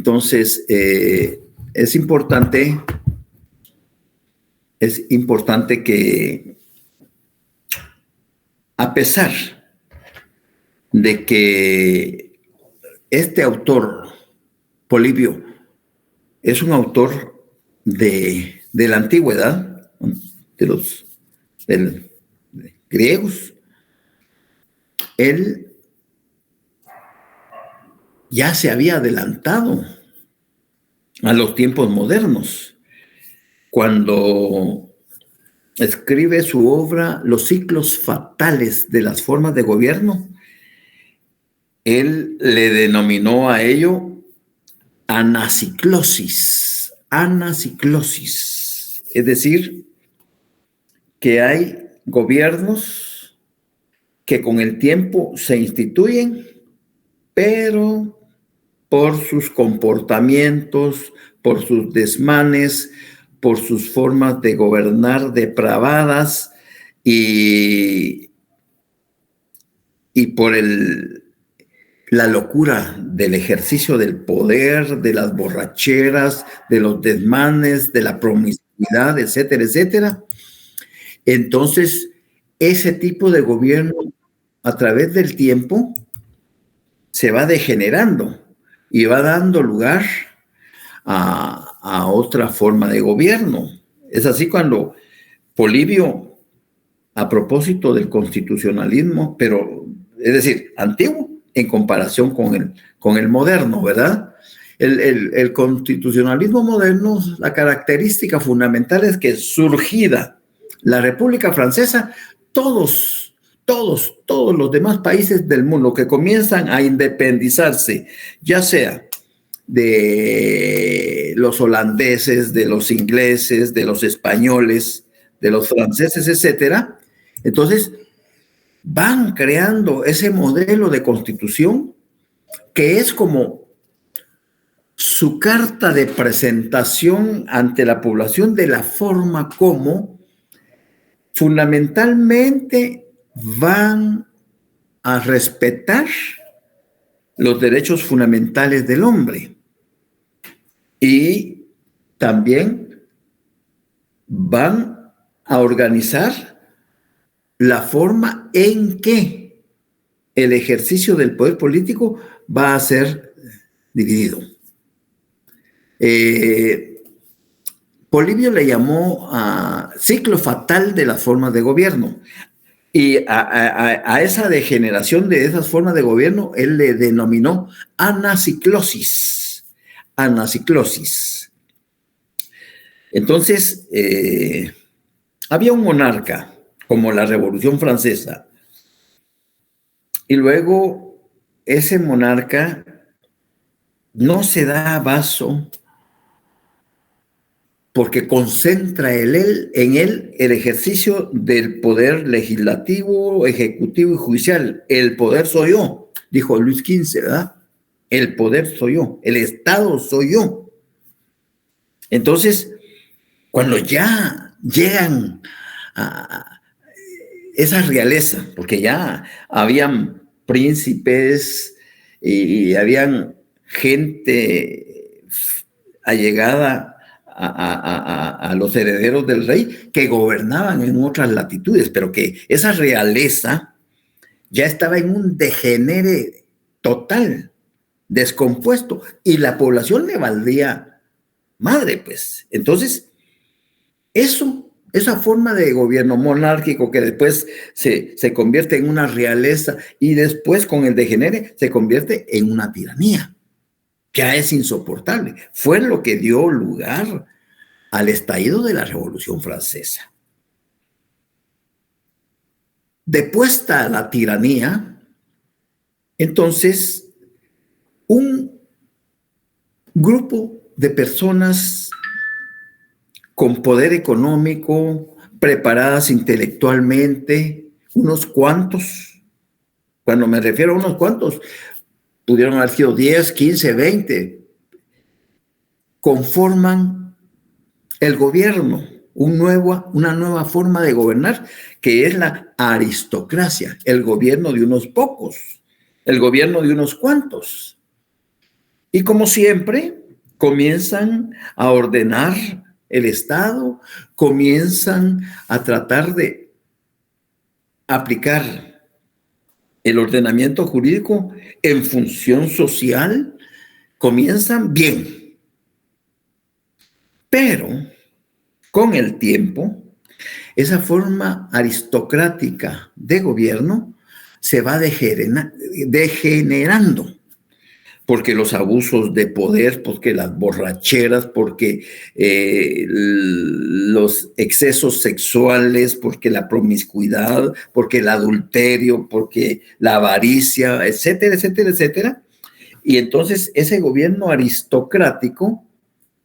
Entonces, es importante que, a pesar de que este autor, Polibio, es un autor de la antigüedad, de griegos, él ya se había adelantado a los tiempos modernos cuando escribe su obra Los ciclos fatales de las formas de gobierno. Él le denominó a ello anaciclosis, es decir, que hay gobiernos que con el tiempo se instituyen, pero por sus comportamientos, por sus desmanes, por sus formas de gobernar depravadas y por la locura del ejercicio del poder, de las borracheras, de los desmanes, de la promiscuidad, etcétera, etcétera. Entonces, ese tipo de gobierno, a través del tiempo, se va degenerando y va dando lugar a otra forma de gobierno. Es así cuando Polibio, a propósito del constitucionalismo, pero es decir, antiguo en comparación con el moderno, ¿verdad? El constitucionalismo moderno, la característica fundamental es que surgida la República Francesa, todos los demás países del mundo que comienzan a independizarse, ya sea de los holandeses, de los ingleses, de los españoles, de los franceses, etcétera, entonces van creando ese modelo de constitución que es como su carta de presentación ante la población de la forma como fundamentalmente van a respetar los derechos fundamentales del hombre y también van a organizar la forma en que el ejercicio del poder político va a ser dividido. Polibio le llamó ciclo fatal de las formas de gobierno. Y a esa degeneración de esas formas de gobierno, él le denominó anaciclosis. Entonces, había un monarca, como la Revolución Francesa, y luego ese monarca no se da abasto porque concentra en él el ejercicio del poder legislativo, ejecutivo y judicial. El poder soy yo, dijo Luis XV, ¿verdad? El poder soy yo, el Estado soy yo. Entonces, cuando ya llegan a esa realeza, porque ya habían príncipes y habían gente allegada a los herederos del rey que gobernaban en otras latitudes, pero que esa realeza ya estaba en un degenere total, descompuesto, y la población le valdría madre, pues. Entonces, esa forma de gobierno monárquico que después se convierte en una realeza y después con el degenere se convierte en una tiranía, ya es insoportable. Fue lo que dio lugar al estallido de la Revolución Francesa. Depuesta la tiranía, entonces un grupo de personas con poder económico, preparadas intelectualmente, unos cuantos, cuando me refiero a unos cuantos, pudieron haber sido 10, 15, 20, conforman el gobierno, una nueva forma de gobernar, que es la aristocracia, el gobierno de unos pocos, el gobierno de unos cuantos. Y como siempre, comienzan a ordenar el Estado, comienzan a tratar de aplicar el ordenamiento jurídico en función social, comienzan bien. Pero con el tiempo, esa forma aristocrática de gobierno se va degenerando, porque los abusos de poder, porque las borracheras, porque los excesos sexuales, porque la promiscuidad, porque el adulterio, porque la avaricia, etcétera, etcétera, etcétera. Y entonces ese gobierno aristocrático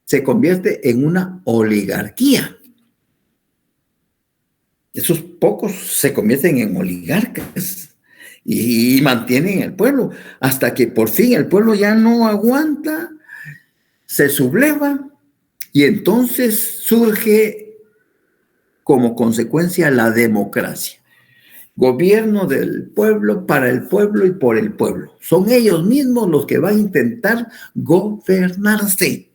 se convierte en una oligarquía. Esos pocos se convierten en oligarcas y mantienen el pueblo hasta que por fin el pueblo ya no aguanta, se subleva y entonces surge como consecuencia la democracia. Gobierno del pueblo, para el pueblo y por el pueblo. Son ellos mismos los que van a intentar gobernarse,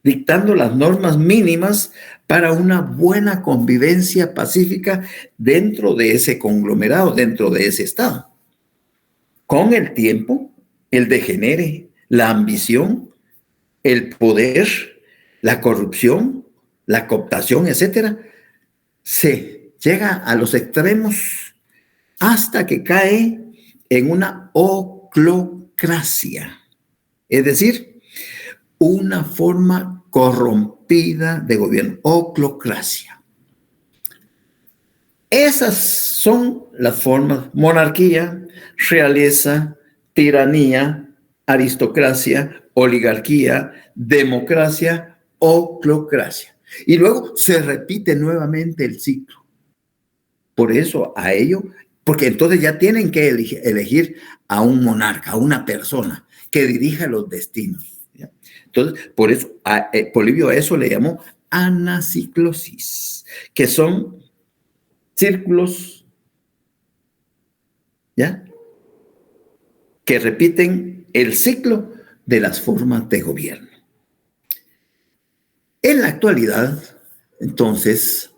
dictando las normas mínimas para una buena convivencia pacífica dentro de ese conglomerado, dentro de ese Estado. Con el tiempo, el degenere, la ambición, el poder, la corrupción, la cooptación, etcétera, se llega a los extremos hasta que cae en una oclocracia, es decir, una forma corrompida de gobierno, oclocracia. Esas son las formas: monarquía, realeza, tiranía, aristocracia, oligarquía, democracia, oclocracia. Y luego se repite nuevamente el ciclo. Por eso a ello, porque entonces ya tienen que elegir a un monarca, a una persona que dirija los destinos. ¿Ya? Entonces, por eso Polibio a eso le llamó anaciclosis, que son círculos, ¿ya?, que repiten el ciclo de las formas de gobierno. En la actualidad, entonces,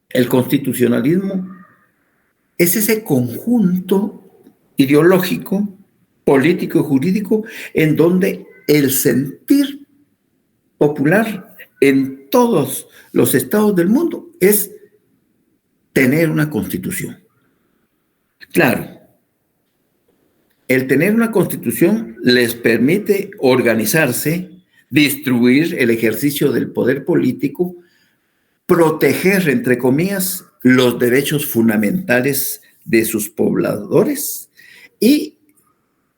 el constitucionalismo es ese conjunto ideológico, político y jurídico en donde el sentir popular en todos los estados del mundo es tener una constitución. Claro, el tener una constitución les permite organizarse, distribuir el ejercicio del poder político, proteger, entre comillas, los derechos fundamentales de sus pobladores y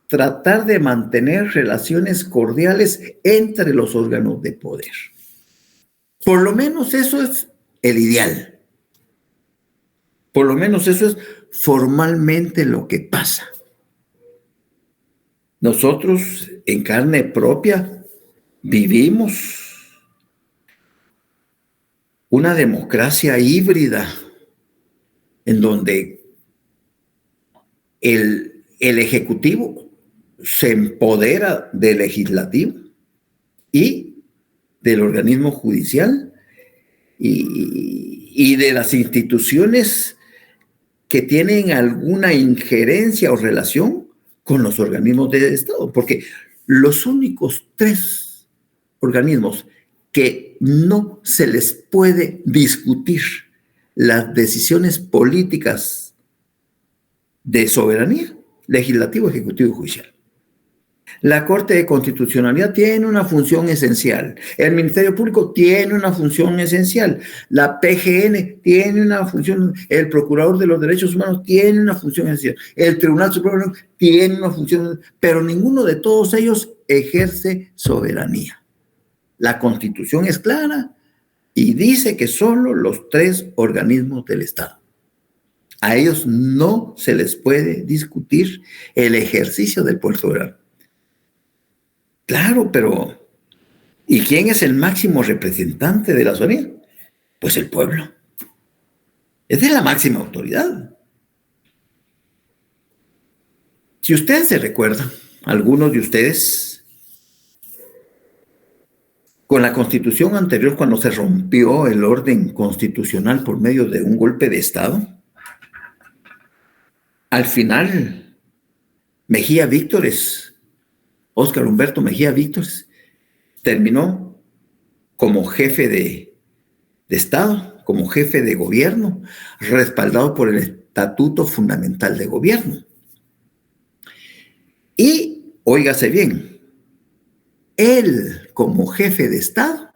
tratar de mantener relaciones cordiales entre los órganos de poder. Por lo menos eso es el ideal. Por lo menos eso es formalmente lo que pasa. Nosotros en carne propia vivimos una democracia híbrida en donde el Ejecutivo se empodera del Legislativo y del organismo judicial y de las instituciones que tienen alguna injerencia o relación con los organismos del Estado, porque los únicos 3 organismos que no se les puede discutir las decisiones políticas de soberanía: legislativo, ejecutivo y judicial. La Corte de Constitucionalidad tiene una función esencial. El Ministerio Público tiene una función esencial. La PGN tiene una función. El Procurador de los Derechos Humanos tiene una función esencial. El Tribunal Supremo tiene una función, pero ninguno de todos ellos ejerce soberanía. La Constitución es clara y dice que solo los 3 organismos del Estado. A ellos no se les puede discutir el ejercicio del poder soberano. Claro, pero ¿y quién es el máximo representante de la soberanía? Pues el pueblo. Esa es la máxima autoridad. Si ustedes se recuerdan, algunos de ustedes, con la constitución anterior, cuando se rompió el orden constitucional por medio de un golpe de Estado, al final, Mejía Víctores, Óscar Humberto Mejía Víctores, terminó como jefe de Estado, como jefe de gobierno, respaldado por el Estatuto Fundamental de Gobierno. Y, óigase bien, él como jefe de Estado,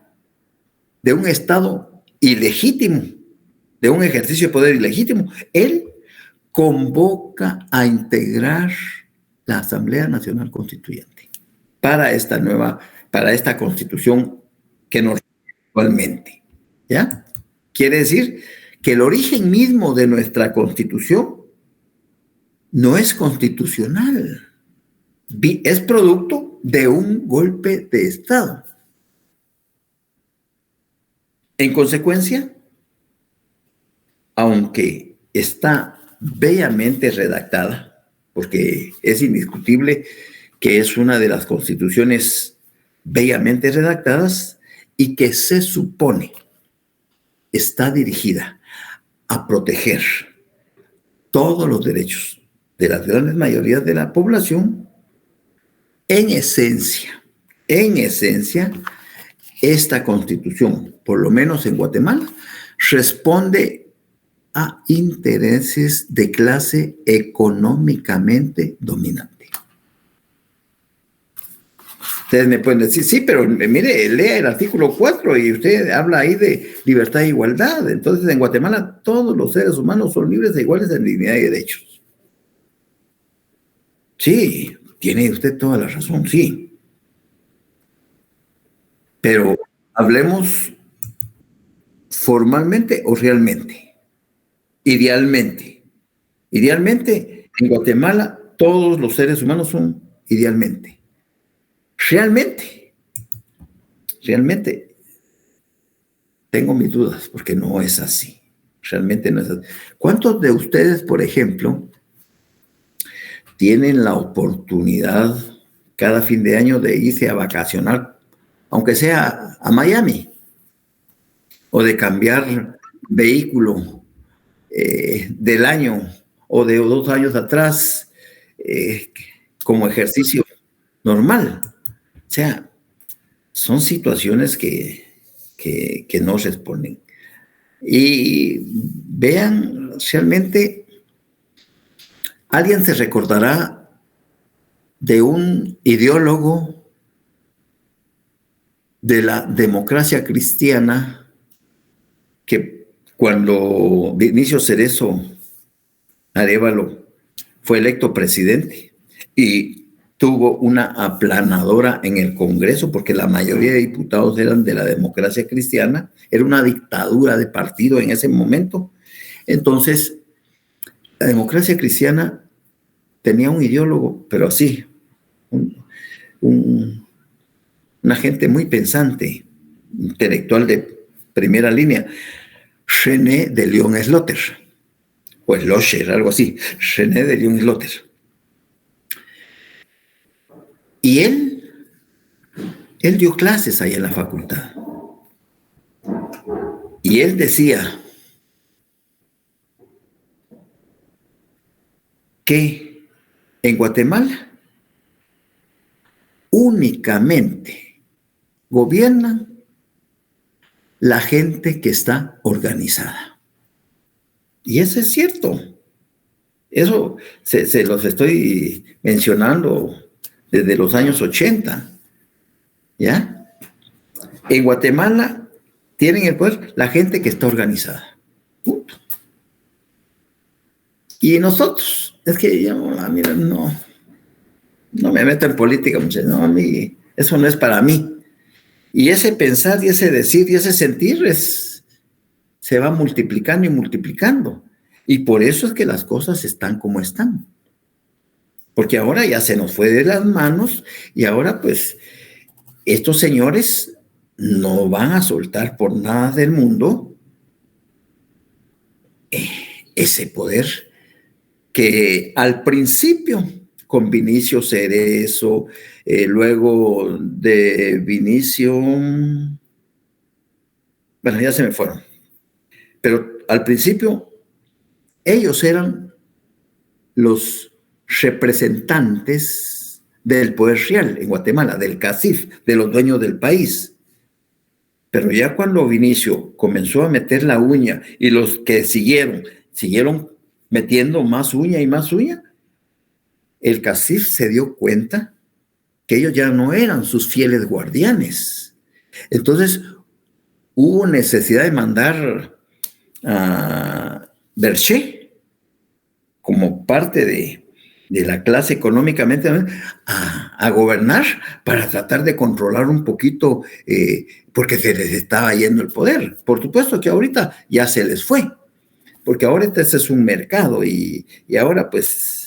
de un Estado ilegítimo, de un ejercicio de poder ilegítimo, él convoca a integrar la Asamblea Nacional Constituyente para esta constitución que nos actualmente, ¿ya? Quiere decir que el origen mismo de nuestra constitución no es constitucional, es producto de un golpe de Estado. En consecuencia, aunque está bellamente redactada, porque es indiscutible que es una de las constituciones bellamente redactadas y que se supone está dirigida a proteger todos los derechos de las grandes mayorías de la población, en esencia, esta constitución, por lo menos en Guatemala, responde a intereses de clase económicamente dominante. Ustedes me pueden decir, sí, pero mire, lea el artículo 4 y usted habla ahí de libertad e igualdad. Entonces, en Guatemala, todos los seres humanos son libres e iguales en dignidad y derechos. Sí, tiene usted toda la razón, sí. Pero hablemos formalmente o realmente. Idealmente. Idealmente, en Guatemala, todos los seres humanos son idealmente. Realmente, tengo mis dudas porque no es así. Realmente no es así. ¿Cuántos de ustedes, por ejemplo, tienen la oportunidad cada fin de año de irse a vacacionar, aunque sea a Miami, o de cambiar vehículo del año o de 2 años atrás como ejercicio normal? O sea, son situaciones que no responden. Y vean, realmente, alguien se recordará de un ideólogo de la democracia cristiana que cuando Dionisio Cerezo Arévalo fue electo presidente y tuvo una aplanadora en el Congreso, porque la mayoría de diputados eran de la democracia cristiana, era una dictadura de partido en ese momento. Entonces, la democracia cristiana tenía un ideólogo, pero así, una gente muy pensante, intelectual de primera línea, René de León-Slaughter, o Slaughter, algo así, René de León-Slaughter. Y él dio clases ahí en la facultad. Y él decía que en Guatemala únicamente gobiernan la gente que está organizada. Y eso es cierto. Eso se los estoy mencionando desde los años 80, ¿ya? En Guatemala tienen el poder la gente que está organizada. Punto. Y nosotros, es que yo, mira, no me meto en política, muchachos, no, a mí, eso no es para mí. Y ese pensar y ese decir y ese sentir se va multiplicando y multiplicando. Y por eso es que las cosas están como están. Porque ahora ya se nos fue de las manos y ahora pues estos señores no van a soltar por nada del mundo ese poder que al principio con Vinicio Cerezo, luego de Vinicio, bueno, ya se me fueron. Pero al principio ellos eran los representantes del poder real en Guatemala, del CACIF, de los dueños del país. Pero ya cuando Vinicio comenzó a meter la uña y los que siguieron metiendo más uña y más uña, el CACIF se dio cuenta que ellos ya no eran sus fieles guardianes. Entonces hubo necesidad de mandar a Berché como parte de la clase económicamente a gobernar para tratar de controlar un poquito, porque se les estaba yendo el poder. Por supuesto que ahorita ya se les fue, porque ahora este es un mercado y ahora pues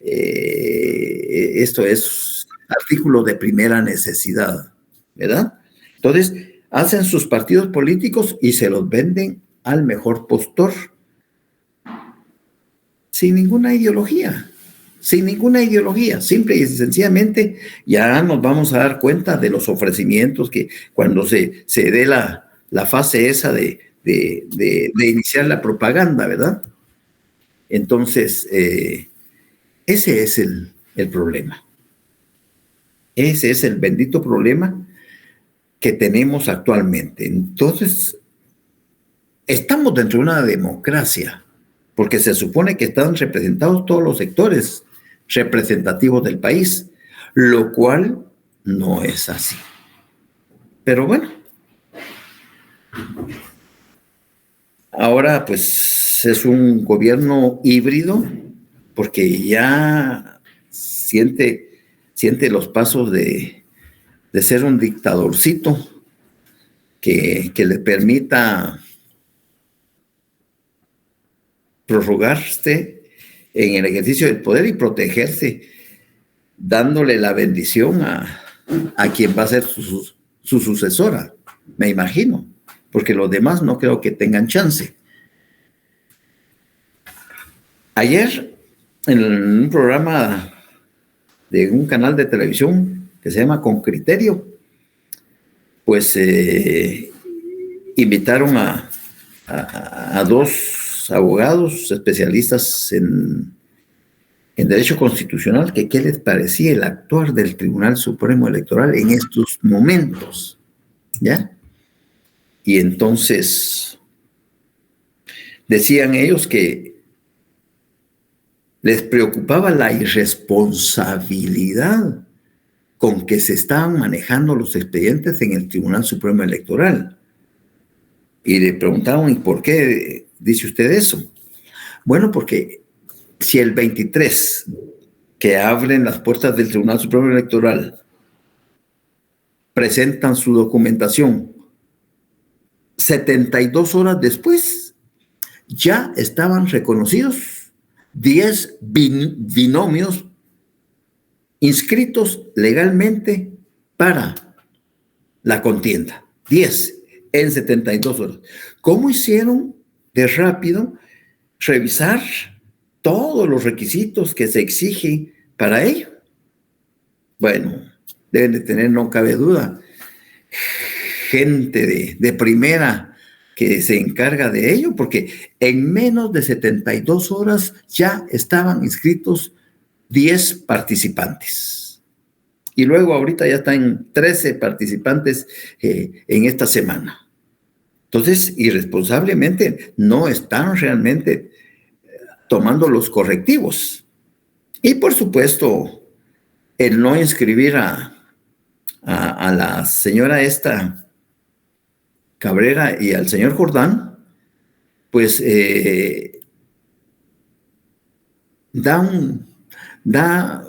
esto es artículo de primera necesidad, ¿verdad? Entonces hacen sus partidos políticos y se los venden al mejor postor, sin ninguna ideología, simple y sencillamente ya nos vamos a dar cuenta de los ofrecimientos que cuando se dé la fase esa de iniciar la propaganda, ¿verdad? Entonces, ese es el problema. Ese es el bendito problema que tenemos actualmente. Entonces, estamos dentro de una democracia, porque se supone que están representados todos los sectores representativos del país, lo cual no es así. Pero bueno, ahora pues es un gobierno híbrido, porque ya siente los pasos de ser un dictadorcito que le permita prorrogarse en el ejercicio del poder y protegerse, dándole la bendición a quien va a ser su sucesora, me imagino, porque los demás no creo que tengan chance. Ayer, en un programa de un canal de televisión que se llama Con Criterio, pues invitaron a dos abogados especialistas en derecho constitucional, que qué les parecía el actuar del Tribunal Supremo Electoral en estos momentos, ¿ya? Y entonces decían ellos que les preocupaba la irresponsabilidad con que se estaban manejando los expedientes en el Tribunal Supremo Electoral. Y le preguntaban, ¿y por qué dice usted eso? Bueno, porque si el 23 que abren las puertas del Tribunal Supremo Electoral presentan su documentación 72 horas después, ya estaban reconocidos 10 binomios inscritos legalmente para la contienda. 10 en 72 horas. ¿Cómo hicieron de rápido revisar todos los requisitos que se exigen para ello? Bueno, deben de tener, no cabe duda, gente de primera que se encarga de ello, porque en menos de 72 horas ya estaban inscritos 10 participantes. Y luego ahorita ya están 13 participantes en esta semana. Entonces, irresponsablemente no están realmente tomando los correctivos. Y por supuesto, el no inscribir a la señora esta Cabrera y al señor Jordán, pues da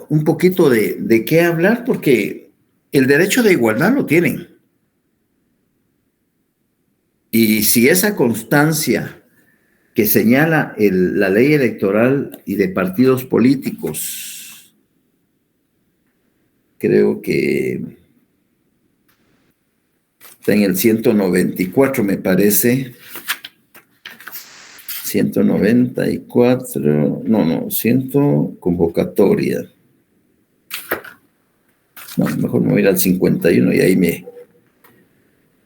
un poquito de qué hablar, porque el derecho de igualdad lo tienen. Y si esa constancia que señala la ley electoral y de partidos políticos, creo que está en el 194, me parece. 194, convocatoria. No, mejor me voy a ir al 51 y ahí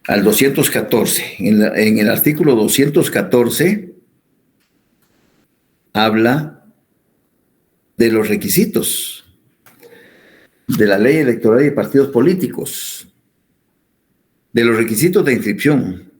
al 214. En el artículo 214 habla de los requisitos de la ley electoral y de partidos políticos, de los requisitos de inscripción.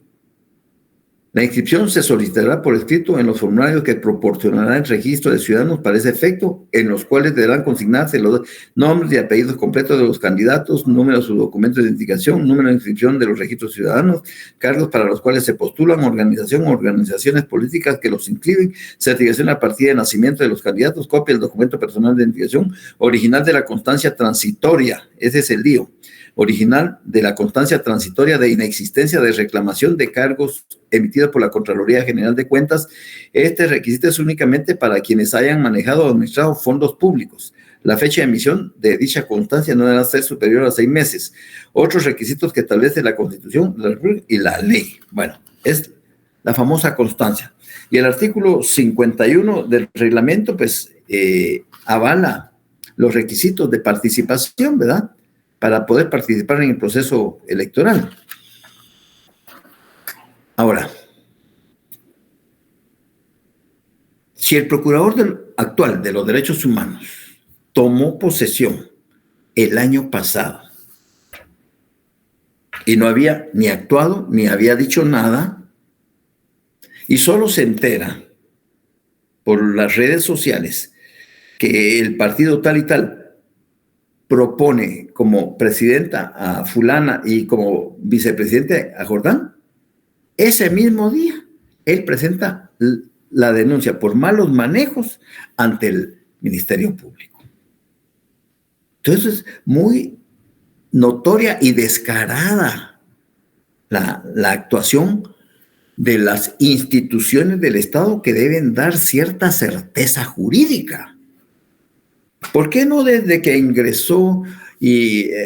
La inscripción se solicitará por escrito en los formularios que proporcionará el registro de ciudadanos para ese efecto, en los cuales deberán consignarse los nombres y apellidos completos de los candidatos, número de sus documentos de identificación, número de inscripción de los registros ciudadanos, cargos para los cuales se postulan, organización o organizaciones políticas que los inscriben, certificación a partida de nacimiento de los candidatos, copia del documento personal de identificación, original de la constancia transitoria, ese es el lío, original de la constancia transitoria de inexistencia de reclamación de cargos emitida por la Contraloría General de Cuentas. Este requisito es únicamente para quienes hayan manejado o administrado fondos públicos. La fecha de emisión de dicha constancia no deberá ser superior a 6 meses. Otros requisitos que establece la Constitución y la ley. Bueno, es la famosa constancia. Y el artículo 51 del reglamento, pues, avala los requisitos de participación, ¿verdad?, para poder participar en el proceso electoral. Ahora, si el procurador actual de los derechos humanos tomó posesión el año pasado y no había ni actuado ni había dicho nada, y solo se entera por las redes sociales que el partido tal y tal propone como presidenta a fulana y como vicepresidente a Jordán, ese mismo día él presenta la denuncia por malos manejos ante el Ministerio Público. Entonces, muy notoria y descarada la actuación de las instituciones del Estado, que deben dar cierta certeza jurídica. ¿Por qué no desde que ingresó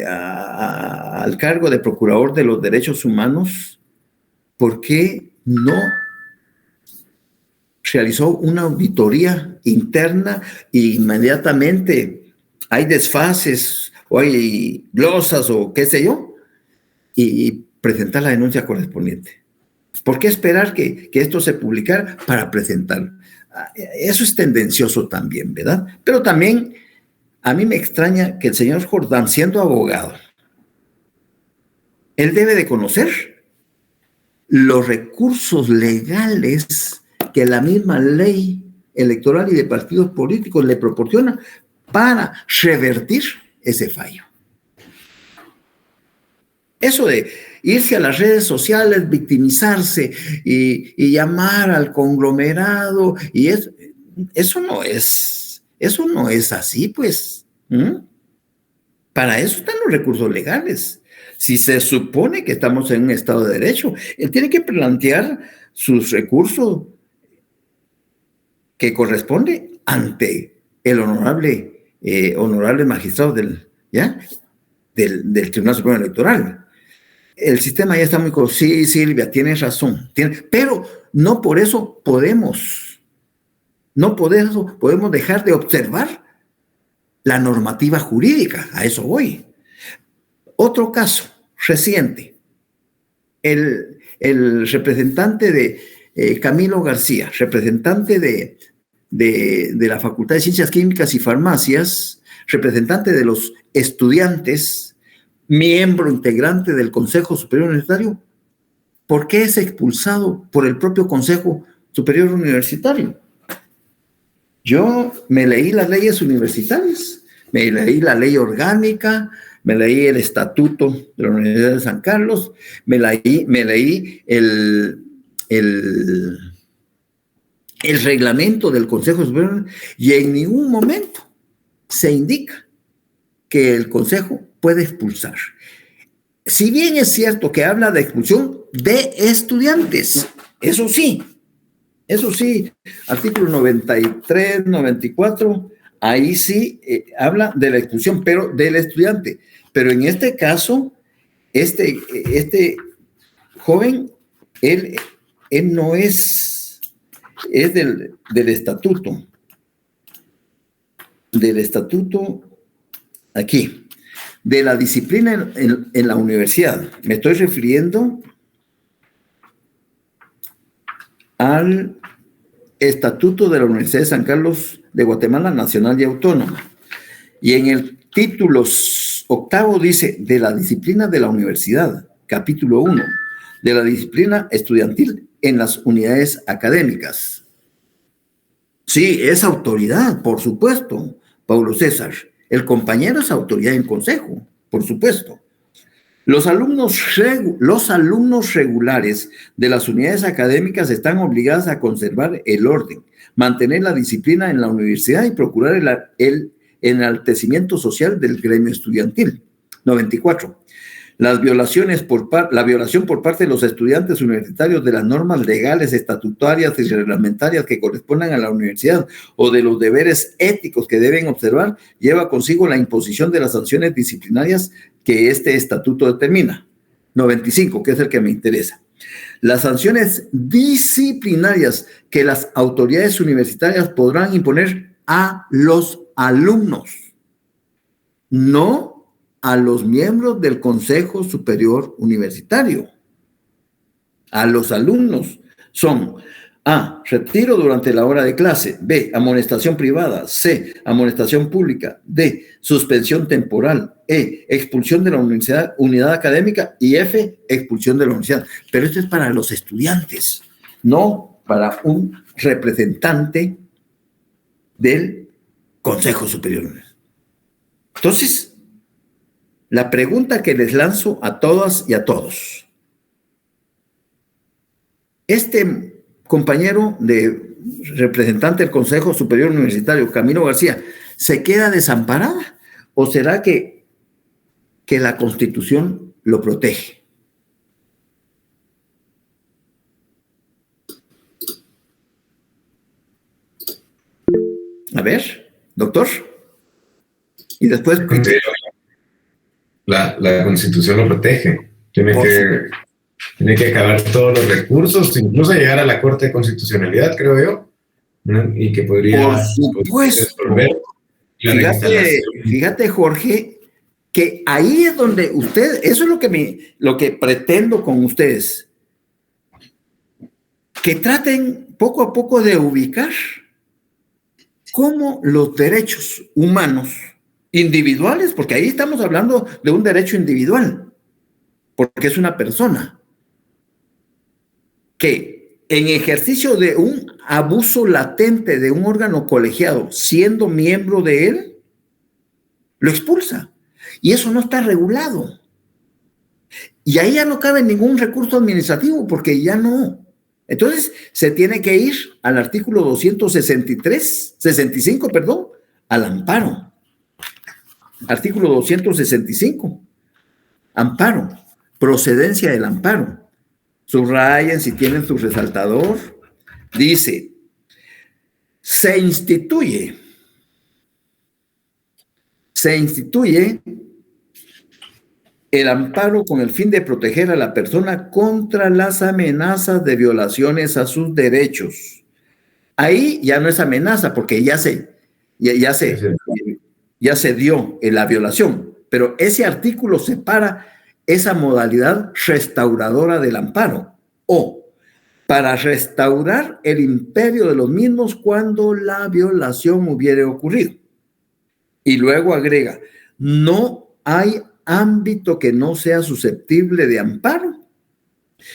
al cargo de Procurador de los Derechos Humanos, por qué no realizó una auditoría interna e inmediatamente hay desfases o hay glosas o qué sé yo, y presentar la denuncia correspondiente? ¿Por qué esperar que esto se publicara para presentar? Eso es tendencioso también, ¿verdad? Pero también a mí me extraña que el señor Jordán, siendo abogado, él debe de conocer los recursos legales que la misma ley electoral y de partidos políticos le proporciona para revertir ese fallo. Eso de irse a las redes sociales, victimizarse y llamar al conglomerado, y eso no es así, pues. Para eso están los recursos legales. Si se supone que estamos en un Estado de Derecho, él tiene que plantear sus recursos que corresponde ante el honorable magistrado del Tribunal Supremo Electoral. El sistema ya está muy... Sí, Silvia, tienes razón. Pero no por eso podemos dejar de observar la normativa jurídica. A eso voy. Otro caso reciente. El representante de Camilo García, representante de la Facultad de Ciencias Químicas y Farmacias, representante de los estudiantes, miembro integrante del Consejo Superior Universitario, ¿por qué es expulsado por el propio Consejo Superior Universitario? Yo me leí las leyes universitarias, me leí la ley orgánica, me leí el estatuto de la Universidad de San Carlos, me leí el reglamento del Consejo Superior, y en ningún momento se indica que el Consejo puede expulsar. Si bien es cierto que habla de expulsión de estudiantes, eso sí, artículo 93, 94, ahí sí habla de la expulsión, pero del estudiante. Pero en este caso, este joven, él no es del estatuto aquí. de la disciplina en la universidad. Me estoy refiriendo al Estatuto de la Universidad de San Carlos de Guatemala, Nacional y Autónoma. Y en el título 8 dice, de la disciplina de la universidad, capítulo 1, de la disciplina estudiantil en las unidades académicas. Sí, es autoridad, por supuesto, Paulo César. El compañero es autoridad en consejo, por supuesto. Los alumnos regulares de las unidades académicas están obligados a conservar el orden, mantener la disciplina en la universidad y procurar el enaltecimiento social del gremio estudiantil. 94. La violación por parte de los estudiantes universitarios de las normas legales, estatutarias y reglamentarias que correspondan a la universidad o de los deberes éticos que deben observar lleva consigo la imposición de las sanciones disciplinarias que este estatuto determina. 95, que es el que me interesa. Las sanciones disciplinarias que las autoridades universitarias podrán imponer a los alumnos, no a los miembros del Consejo Superior Universitario. A los alumnos son A, retiro durante la hora de clase; B, amonestación privada; C, amonestación pública; D, suspensión temporal; E, expulsión de la unidad académica; y F, expulsión de la universidad. Pero esto es para los estudiantes, no para un representante del Consejo Superior Universitario. Entonces, la pregunta que les lanzo a todas y a todos. Este compañero de representante del Consejo Superior Universitario, Camilo García, ¿se queda desamparada o será que la Constitución lo protege? A ver, doctor. Y después... La Constitución lo protege. Tiene que acabar todos los recursos, incluso llegar a la Corte de Constitucionalidad, creo yo, ¿no? Y que podría resolver la fíjate, Jorge, que ahí es donde usted, eso es lo que pretendo con ustedes, que traten poco a poco de ubicar cómo los derechos humanos individuales, porque ahí estamos hablando de un derecho individual, porque es una persona que en ejercicio de un abuso latente de un órgano colegiado, siendo miembro de él, lo expulsa. Y eso no está regulado. Y ahí ya no cabe ningún recurso administrativo, porque ya no. Entonces, se tiene que ir al artículo 65, al amparo. Artículo 265, amparo, procedencia del amparo. Subrayen si tienen su resaltador. Dice, se instituye el amparo con el fin de proteger a la persona contra las amenazas de violaciones a sus derechos. Ahí ya no es amenaza, porque ya se dio en la violación, pero ese artículo separa esa modalidad restauradora del amparo, o para restaurar el imperio de los mismos cuando la violación hubiere ocurrido. Y luego agrega, no hay ámbito que no sea susceptible de amparo,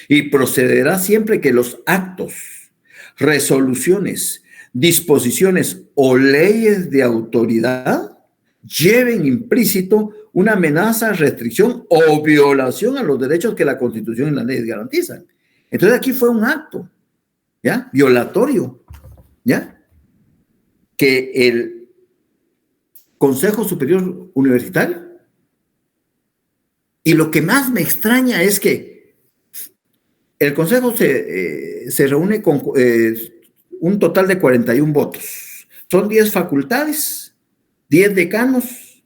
y procederá siempre que los actos, resoluciones, disposiciones o leyes de autoridad lleven implícito una amenaza, restricción o violación a los derechos que la Constitución y las leyes garantizan. Entonces aquí fue un acto, ¿ya? Violatorio, ¿ya? Que el Consejo Superior Universitario, y lo que más me extraña es que el Consejo se reúne con un total de 41 votos. Son 10 facultades, 10 decanos,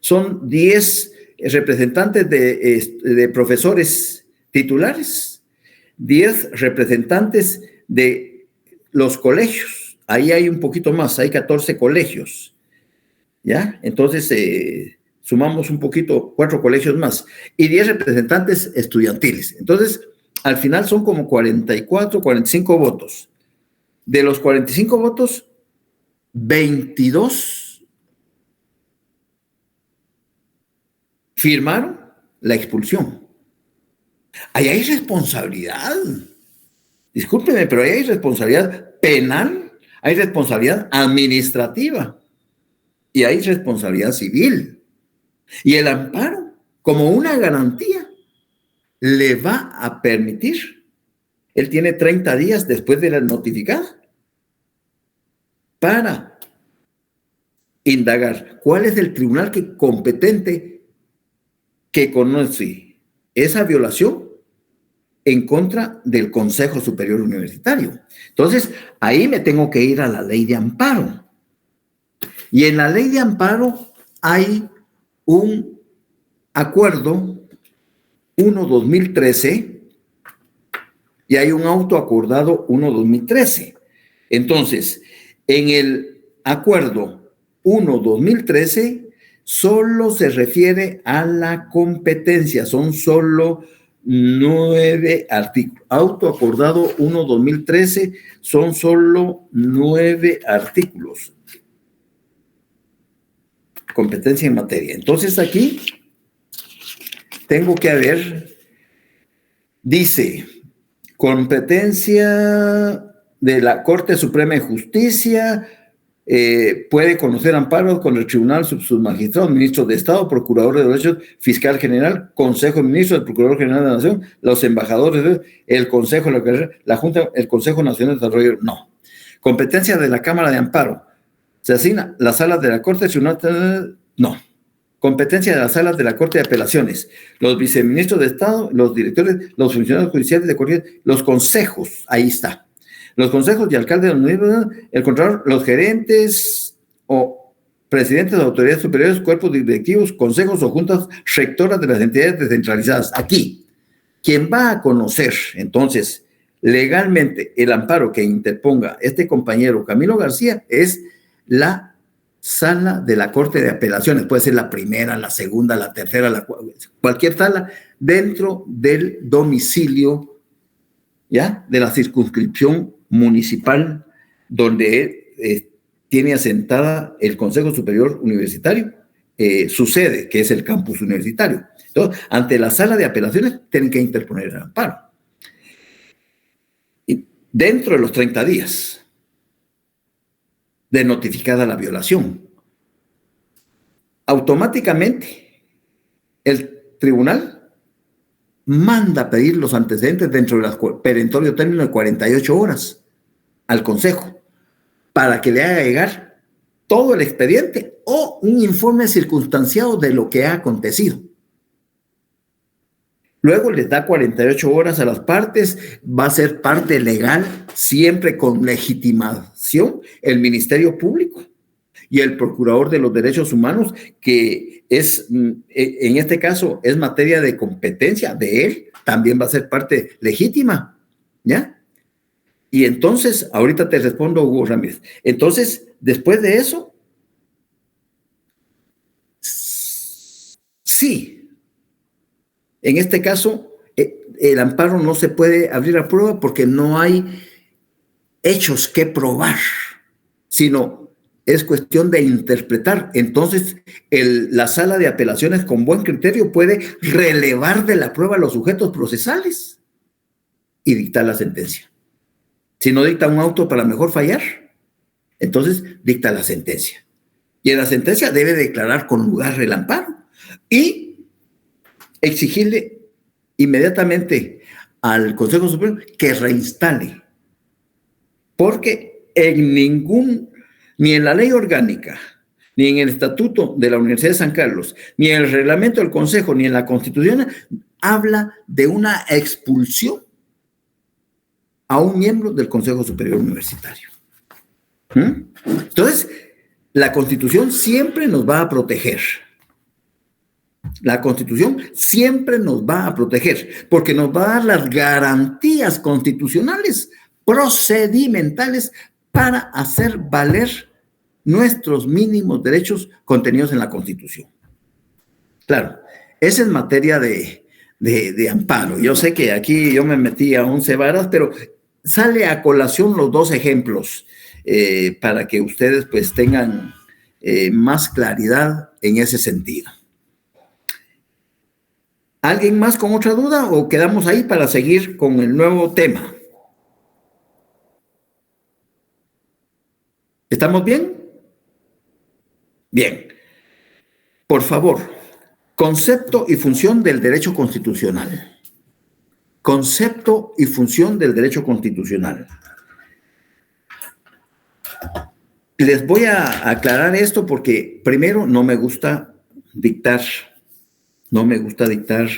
son 10 representantes de profesores titulares, 10 representantes de los colegios. Ahí hay un poquito más, hay 14 colegios, ¿ya? Entonces, sumamos un poquito, 4 colegios más, y 10 representantes estudiantiles. Entonces, al final son como 44, 45 votos. De los 45 votos, 22 firmaron la expulsión. Ahí hay responsabilidad. Discúlpeme, pero ahí hay responsabilidad penal, hay responsabilidad administrativa y hay responsabilidad civil. Y el amparo, como una garantía, le va a permitir, él tiene 30 días después de la notificada para indagar cuál es el tribunal competente que conoce esa violación en contra del Consejo Superior Universitario. Entonces, ahí me tengo que ir a la ley de amparo. Y en la ley de amparo hay un acuerdo 1/2013 y hay un auto acordado 1/2013. Entonces, en el acuerdo 1/2013 solo se refiere a la competencia, son solo 9 artículos. Auto acordado 1/2013 son solo 9 artículos. Competencia en materia. Entonces aquí tengo que haber, dice, competencia de la Corte Suprema de Justicia, puede conocer amparos con el Tribunal, sus magistrados, ministros de Estado, Procurador de Derechos, Fiscal General, Consejo de Ministros, el Procurador General de la Nación, los embajadores, el Consejo, la Junta, el Consejo Nacional de Desarrollo. No. Competencia de la Cámara de Amparo. Se asigna las salas de la Corte, Tribunal, no. Competencia de las salas de la Corte de Apelaciones, los viceministros de Estado, los directores, los funcionarios judiciales de corte, los consejos, ahí está. Los consejos de alcaldes, el contralor, los gerentes o presidentes de autoridades superiores, cuerpos directivos, consejos o juntas rectoras de las entidades descentralizadas. Aquí, quien va a conocer, entonces, legalmente el amparo que interponga este compañero Camilo García es la sala de la Corte de Apelaciones. Puede ser la primera, la segunda, la tercera, cualquier sala dentro del domicilio, ¿ya?, de la circunscripción municipal donde tiene asentada el Consejo Superior Universitario, su sede, que es el campus universitario. Entonces, ante la sala de apelaciones tienen que interponer el amparo. Y dentro de los 30 días de notificada la violación, automáticamente el tribunal manda pedir los antecedentes dentro del perentorio término de 48 horas al Consejo para que le haga llegar todo el expediente o un informe circunstanciado de lo que ha acontecido. Luego les da 48 horas a las partes, va a ser parte legal, siempre con legitimación, el Ministerio Público y el Procurador de los Derechos Humanos, que es, en este caso, es materia de competencia de él, también va a ser parte legítima, ¿ya? Y entonces, ahorita te respondo, Hugo Ramírez. Entonces, después de eso, sí, en este caso, el amparo no se puede abrir a prueba porque no hay hechos que probar, sino es cuestión de interpretar. Entonces, la sala de apelaciones con buen criterio puede relevar de la prueba los sujetos procesales y dictar la sentencia. Si no dicta un auto para mejor fallar, entonces dicta la sentencia. Y en la sentencia debe declarar con lugar el amparo y exigirle inmediatamente al Consejo Superior que reinstale. Porque ni en la ley orgánica, ni en el estatuto de la Universidad de San Carlos, ni en el reglamento del Consejo, ni en la Constitución, habla de una expulsión a un miembro del Consejo Superior Universitario. Entonces, la Constitución siempre nos va a proteger. La Constitución siempre nos va a proteger, porque nos va a dar las garantías constitucionales, procedimentales, para hacer valer nuestros mínimos derechos contenidos en la Constitución. Claro, es en materia de amparo. Yo sé que aquí yo me metí a 11 varas, pero sale a colación los dos ejemplos para que ustedes pues tengan más claridad en ese sentido. ¿Alguien más con otra duda o quedamos ahí para seguir con el nuevo tema? ¿Estamos bien? Bien. Por favor, concepto y función del derecho constitucional. Concepto y función del derecho constitucional. Les voy a aclarar esto porque primero no me gusta dictar. No me gusta dictar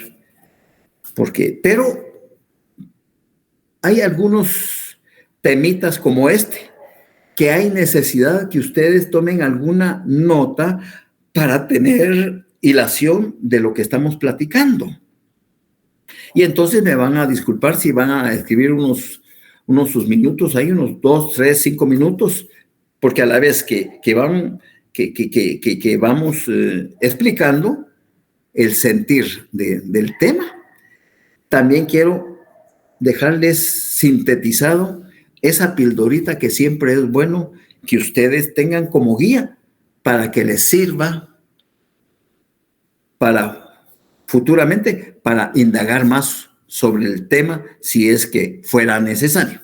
pero hay algunos temitas como este que hay necesidad que ustedes tomen alguna nota para tener hilación de lo que estamos platicando. Y entonces me van a disculpar si van a escribir unos sus minutos ahí, unos 2, 3, 5 minutos, porque a la vez que vamos explicando el sentir del tema, también quiero dejarles sintetizado esa pildorita que siempre es bueno que ustedes tengan como guía para que les sirva para futuramente para indagar más sobre el tema si es que fuera necesario.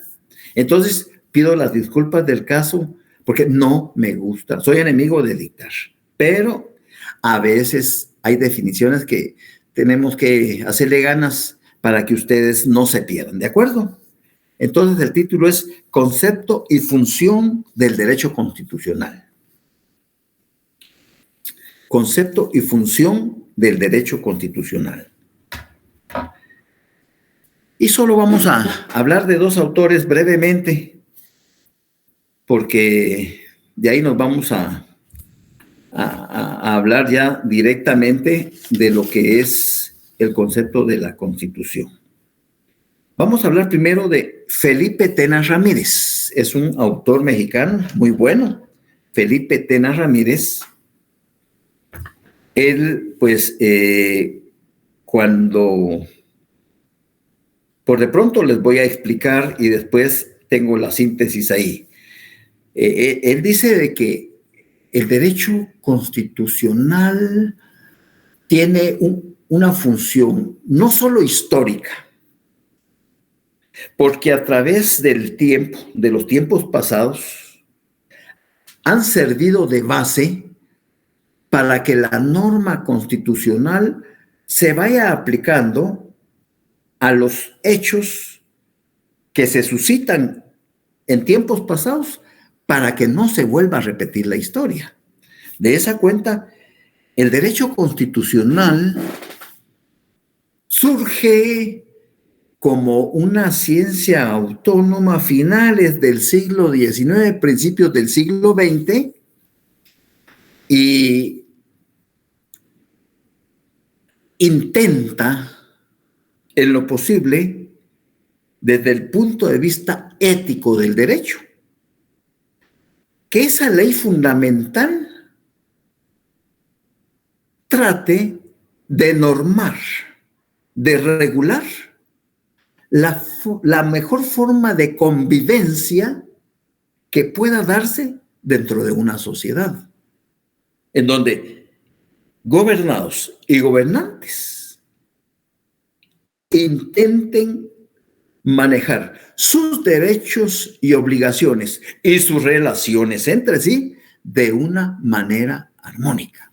Entonces, pido las disculpas del caso porque no me gusta, soy enemigo de dictar, pero a veces hay definiciones que tenemos que hacerle ganas para que ustedes no se pierdan, ¿de acuerdo? Entonces, el título es Concepto y función del derecho constitucional. Concepto y función del derecho constitucional. Y solo vamos a hablar de dos autores brevemente, porque de ahí nos vamos a hablar ya directamente de lo que es el concepto de la Constitución. Vamos a hablar primero de Felipe Tena Ramírez. Es un autor mexicano muy bueno. Felipe Tena Ramírez. Él, pues, cuando... Por de pronto les voy a explicar y después tengo la síntesis ahí. Él dice de que el derecho constitucional tiene una función no solo histórica, porque a través del tiempo, de los tiempos pasados, han servido de base para que la norma constitucional se vaya aplicando a los hechos que se suscitan en tiempos pasados para que no se vuelva a repetir la historia. De esa cuenta, el derecho constitucional surge como una ciencia autónoma a finales del siglo XIX, principios del siglo XX, y intenta, en lo posible, desde el punto de vista ético del derecho, que esa ley fundamental trate de normar, de regular la mejor forma de convivencia que pueda darse dentro de una sociedad, en donde gobernados y gobernantes intenten manejar sus derechos y obligaciones y sus relaciones entre sí de una manera armónica.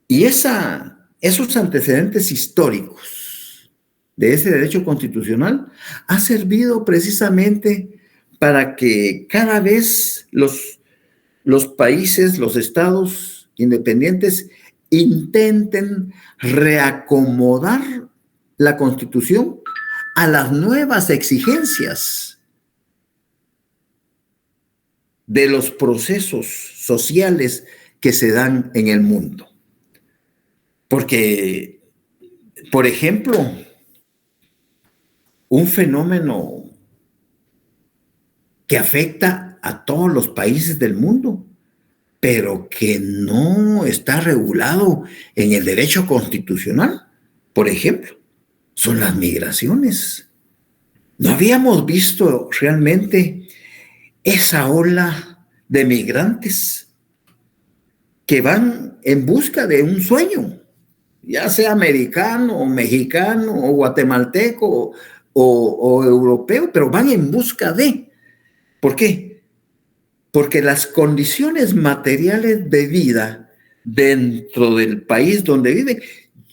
Y esos antecedentes históricos de ese derecho constitucional ha servido precisamente para que cada vez los países, los estados independientes intenten reacomodar la Constitución a las nuevas exigencias de los procesos sociales que se dan en el mundo. Porque, por ejemplo, un fenómeno que afecta a todos los países del mundo pero que no está regulado en el derecho constitucional, por ejemplo, son las migraciones. No habíamos visto realmente esa ola de migrantes que van en busca de un sueño, ya sea americano o mexicano o guatemalteco o europeo, pero van en busca de. ¿Por qué? Porque las condiciones materiales de vida dentro del país donde viven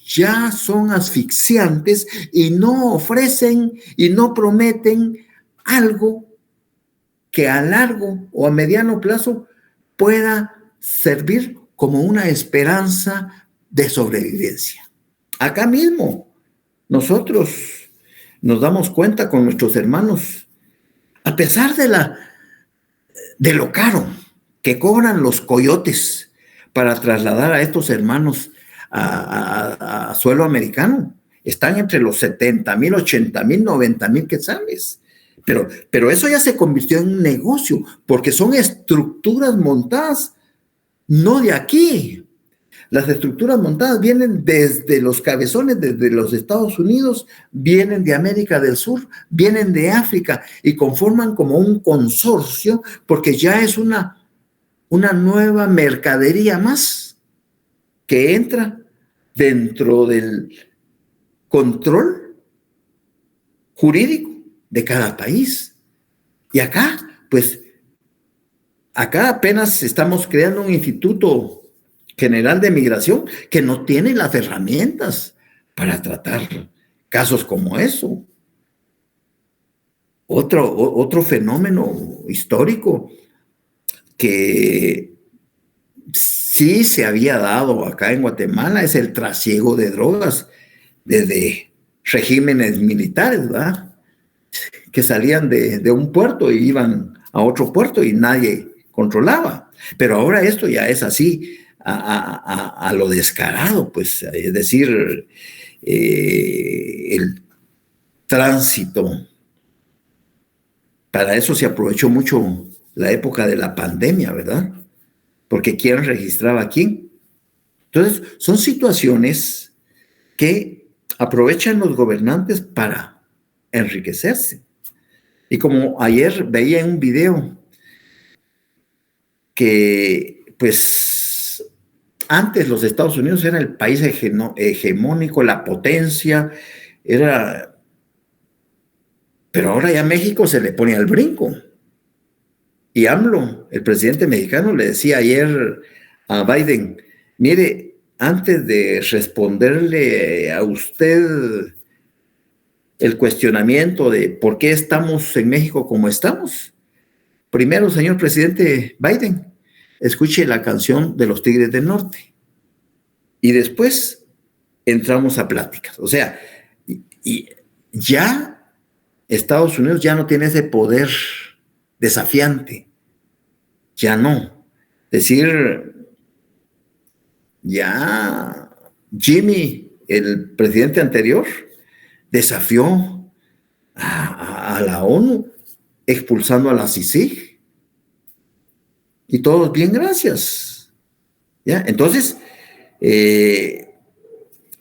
ya son asfixiantes y no ofrecen y no prometen algo que a largo o a mediano plazo pueda servir como una esperanza de sobrevivencia. Acá mismo, nosotros nos damos cuenta con nuestros hermanos, a pesar de lo caro que cobran los coyotes para trasladar a estos hermanos a suelo americano, están entre los 70,000, 80,000, 90,000 quetzales. Pero eso ya se convirtió en un negocio, porque son estructuras montadas, no de aquí. Las estructuras montadas vienen desde los cabezones, desde los Estados Unidos, vienen de América del Sur, vienen de África y conforman como un consorcio, porque ya es una nueva mercadería más que entra dentro del control jurídico de cada país. Y acá, pues, acá apenas estamos creando un Instituto General de Migración que no tiene las herramientas para tratar casos como eso. Otro fenómeno histórico que sí se había dado acá en Guatemala es el trasiego de drogas desde regímenes militares, ¿verdad? Que salían de un puerto y iban a otro puerto y nadie controlaba. Pero ahora esto ya es así, a lo descarado, pues, es decir, el tránsito. Para eso se aprovechó mucho la época de la pandemia, ¿verdad? Porque ¿quién registraba a quién? Entonces, son situaciones que aprovechan los gobernantes para enriquecerse. Y como ayer veía en un video que, pues, antes los Estados Unidos era el país hegemónico, la potencia, pero ahora ya México se le pone al brinco. Y AMLO, el presidente mexicano, le decía ayer a Biden, mire, antes de responderle a usted el cuestionamiento de por qué estamos en México como estamos, primero, señor presidente Biden, escuche la canción de los Tigres del Norte y después entramos a pláticas. O sea, y ya Estados Unidos ya no tiene ese poder desafiante, ya no. Es decir, ya Jimmy, el presidente anterior, desafió a la ONU expulsando a la CICIG. Y todos bien, gracias. ¿Ya? Entonces,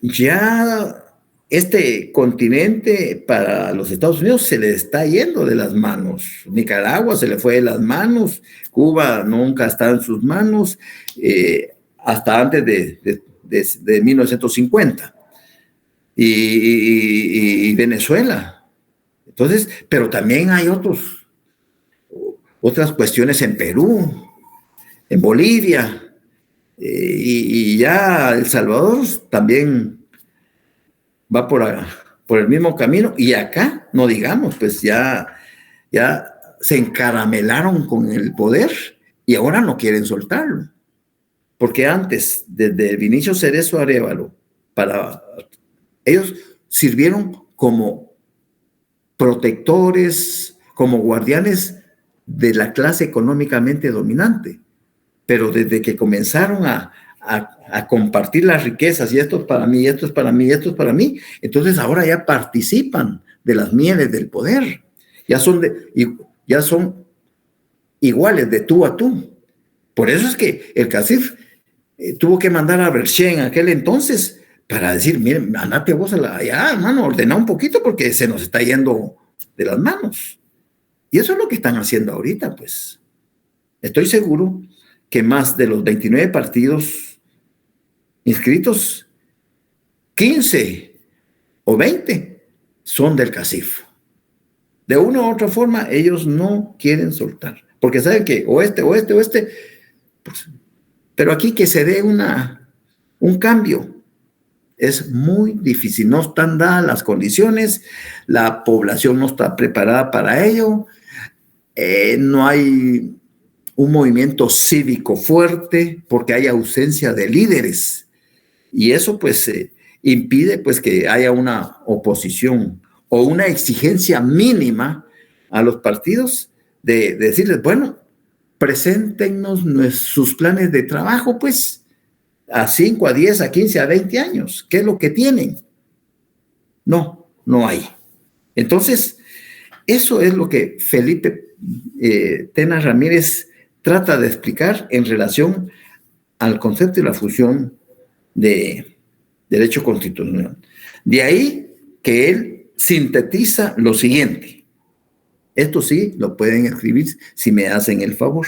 ya este continente para los Estados Unidos se le está yendo de las manos. Nicaragua se le fue de las manos, Cuba nunca está en sus manos, hasta antes de 1950. Y Venezuela. Entonces, pero también hay otras cuestiones en Perú, en Bolivia, y ya El Salvador también va por el mismo camino, y acá, no digamos, pues ya se encaramelaron con el poder y ahora no quieren soltarlo. Porque antes, desde Vinicio Cerezo Arévalo, ellos sirvieron como protectores, como guardianes de la clase económicamente dominante. Pero desde que comenzaron a compartir las riquezas, y esto es para mí, esto es para mí, esto es para mí, entonces ahora ya participan de las mieles del poder. Ya son iguales de tú a tú. Por eso es que el CACIF tuvo que mandar a Berché en aquel entonces para decir, miren, andate vos allá, hermano, ordena un poquito porque se nos está yendo de las manos. Y eso es lo que están haciendo ahorita, pues. Estoy seguro que más de los 29 partidos inscritos, 15 o 20 son del CACIF. De una u otra forma, ellos no quieren soltar, porque saben que oeste, pues, pero aquí que se dé un cambio es muy difícil. No están dadas las condiciones, la población no está preparada para ello, no hay un movimiento cívico fuerte porque hay ausencia de líderes y eso pues impide pues que haya una oposición o una exigencia mínima a los partidos de decirles, bueno, preséntenos sus planes de trabajo pues a 5, a 10, a 15, a 20 años. ¿Qué es lo que tienen? No hay. Entonces, eso es lo que Felipe Tena Ramírez trata de explicar en relación al concepto y la función de derecho constitucional. De ahí que él sintetiza lo siguiente. Esto sí lo pueden escribir si me hacen el favor.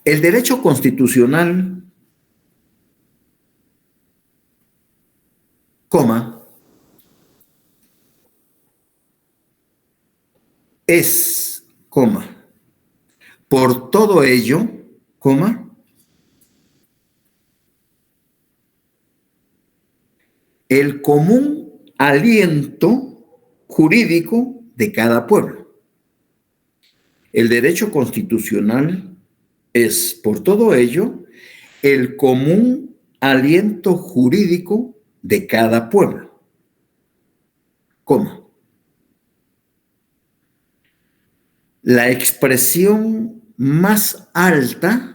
El derecho constitucional, es, por todo ello, el común aliento jurídico de cada pueblo. El derecho constitucional es, por todo ello, el común aliento jurídico de cada pueblo. La expresión más alta,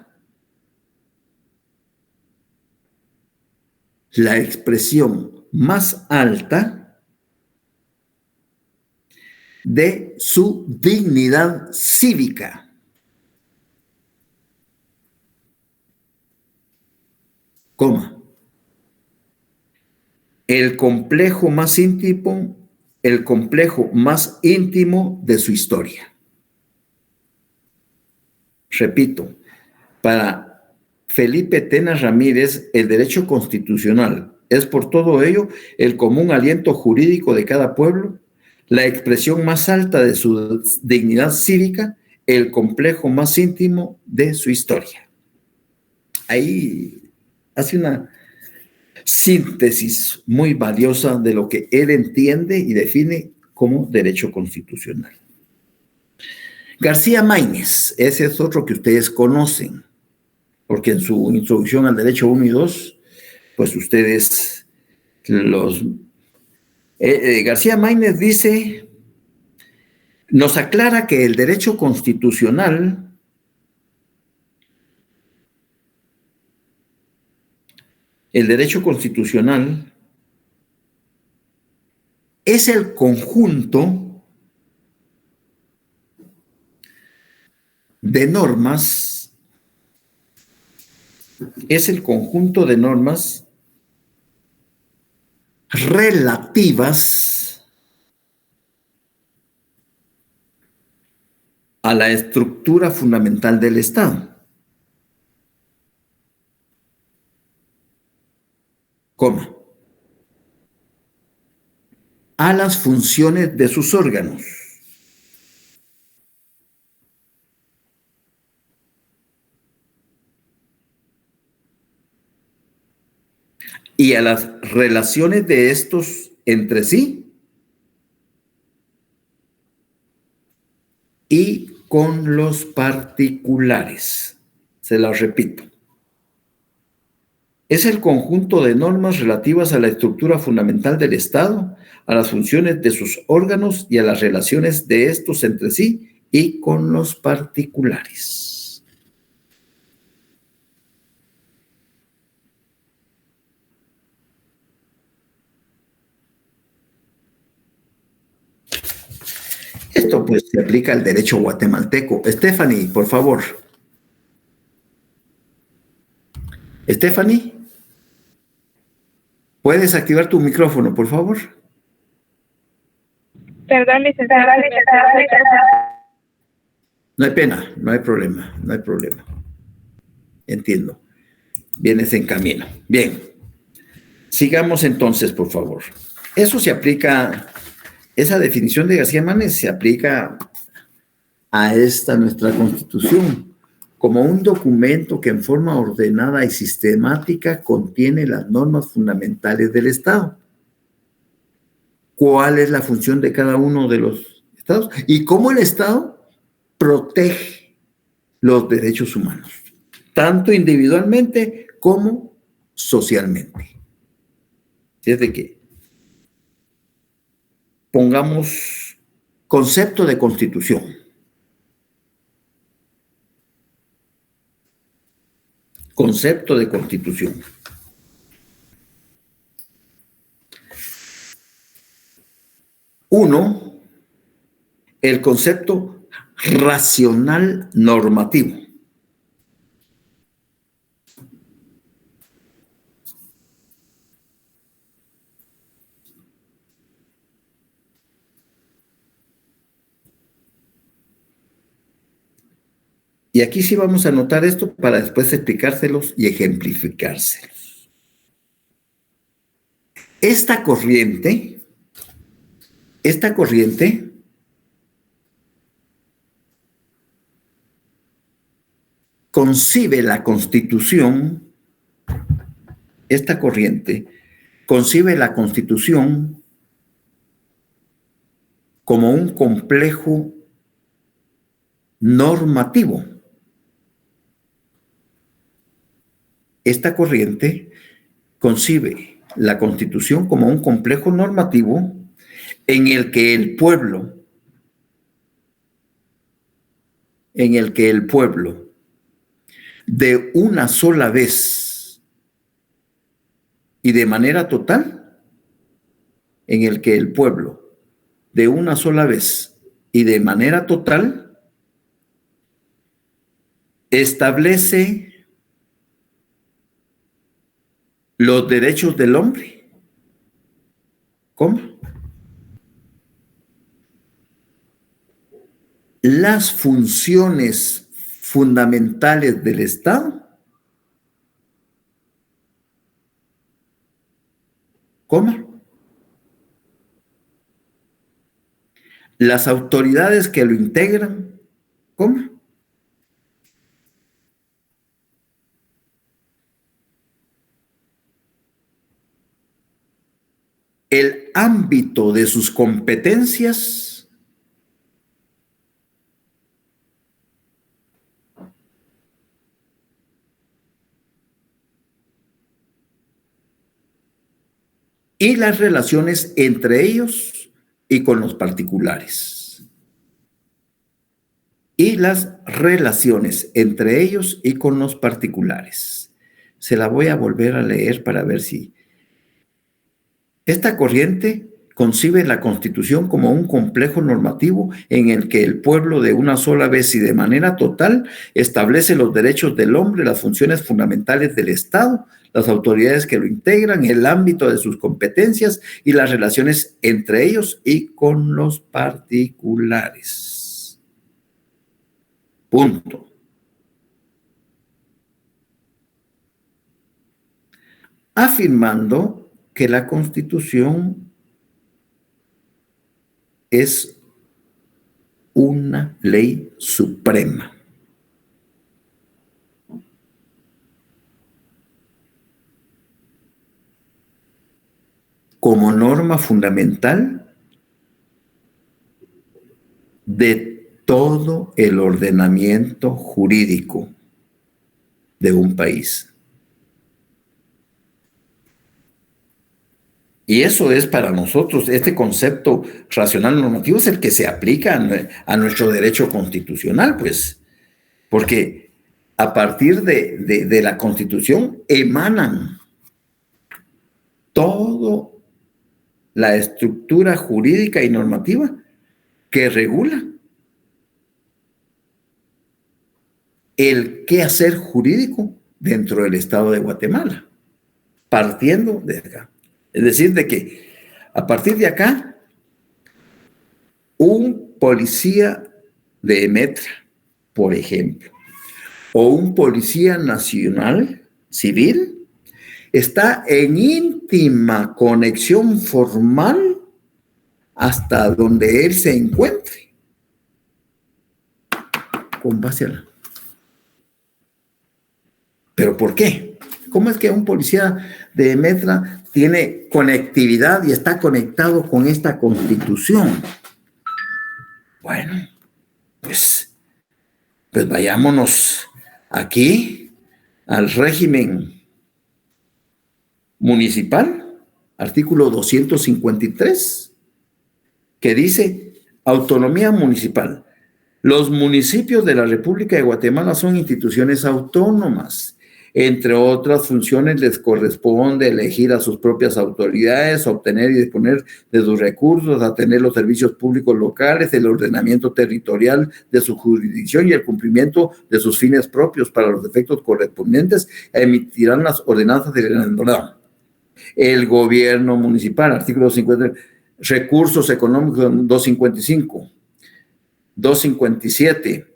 de su dignidad cívica. El complejo más íntimo de su historia. Repito, para Felipe Tena Ramírez, el derecho constitucional es por todo ello el común aliento jurídico de cada pueblo, la expresión más alta de su dignidad cívica, el complejo más íntimo de su historia. Ahí hace una síntesis muy valiosa de lo que él entiende y define como derecho constitucional. García Maínez, ese es otro que ustedes conocen, porque en su introducción al derecho 1 y 2, pues ustedes García Maínez dice, nos aclara que el derecho constitucional es el conjunto de normas, relativas a la estructura fundamental del Estado, a las funciones de sus órganos, y a las relaciones de estos entre sí y con los particulares. Se las repito. Es el conjunto de normas relativas a la estructura fundamental del Estado, a las funciones de sus órganos y a las relaciones de estos entre sí y con los particulares. Esto pues se aplica al derecho guatemalteco. Stephanie, por favor. Stephanie, ¿puedes activar tu micrófono, por favor? Perdón, licenciado. No hay pena, no hay problema, no hay problema. Entiendo. Vienes en camino. Bien. Sigamos entonces, por favor. Eso se aplica, esa definición de García Manes se aplica a nuestra Constitución, como un documento que en forma ordenada y sistemática contiene las normas fundamentales del Estado. ¿Cuál es la función de cada uno de los estados? Y cómo el Estado protege los derechos humanos, tanto individualmente como socialmente. Es de que pongamos concepto de constitución. Concepto de constitución. Uno, el concepto racional normativo. Y aquí sí vamos a anotar esto para después explicárselos y ejemplificárselos. Esta corriente concibe la Constitución, esta corriente concibe la Constitución como un complejo normativo. Esta corriente concibe la Constitución como un complejo normativo en el que el pueblo de una sola vez y de manera total, en el que el pueblo de una sola vez y de manera total establece los derechos del hombre. ¿Cómo? Las funciones fundamentales del Estado. ¿Cómo? Las autoridades que lo integran. ¿Cómo? El ámbito de sus competencias y las relaciones entre ellos y con los particulares. Y las relaciones entre ellos y con los particulares. Se la voy a volver a leer para ver si... Esta corriente concibe la Constitución como un complejo normativo en el que el pueblo de una sola vez y de manera total establece los derechos del hombre, las funciones fundamentales del Estado, las autoridades que lo integran, el ámbito de sus competencias y las relaciones entre ellos y con los particulares. Punto. Afirmando que la Constitución es una ley suprema. Como norma fundamental de todo el ordenamiento jurídico de un país. Y eso es para nosotros, este concepto racional normativo es el que se aplica a nuestro derecho constitucional, pues, porque a partir de la Constitución emanan toda la estructura jurídica y normativa que regula el quehacer jurídico dentro del Estado de Guatemala, partiendo de acá. Es decir, de que a partir de acá, un policía de Metra, por ejemplo, o un policía nacional civil, está en íntima conexión formal hasta donde él se encuentre, con base a la... ¿Pero por qué? ¿Cómo es que un policía de Metra tiene conectividad y está conectado con esta Constitución? Bueno, pues vayámonos aquí al régimen municipal, artículo 253, que dice: autonomía municipal. Los municipios de la República de Guatemala son instituciones autónomas. Entre otras funciones, les corresponde elegir a sus propias autoridades, obtener y disponer de sus recursos, atender los servicios públicos locales, el ordenamiento territorial de su jurisdicción y el cumplimiento de sus fines propios. Para los efectos correspondientes, emitirán las ordenanzas de el gobierno municipal, artículo 50, recursos económicos 255, 257,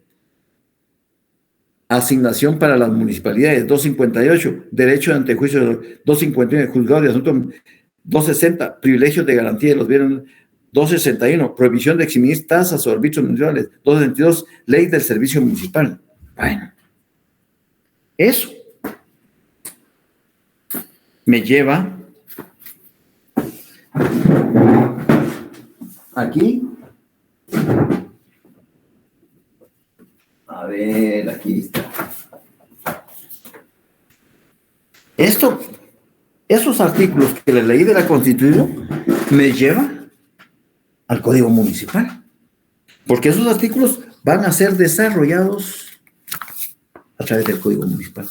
asignación para las municipalidades, 258, derecho de antejuicio, 259, juzgado de asuntos, 260, privilegios de garantía de los bienes, 261, prohibición de eximir tasas o arbitrios municipales, 222, ley del servicio municipal. Bueno, eso me lleva aquí. A ver, aquí está. Esos artículos que le leí de la Constitución me llevan al Código Municipal, porque esos artículos van a ser desarrollados a través del Código Municipal.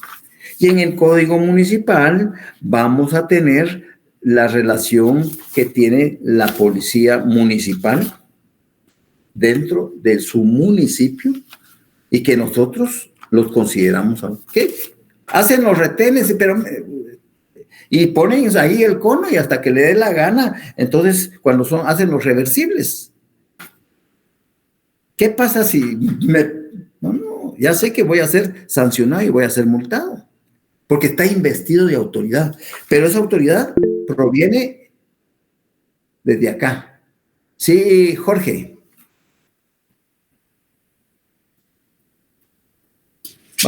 Y en el Código Municipal vamos a tener la relación que tiene la policía municipal dentro de su municipio y que nosotros los consideramos, ¿qué? Hacen los retenes, pero y ponen ahí el cono y hasta que le dé la gana, entonces cuando hacen los reversibles. ¿Qué pasa si no, ya sé que voy a ser sancionado y voy a ser multado, porque está investido de autoridad, pero esa autoridad proviene desde acá. Sí, Jorge.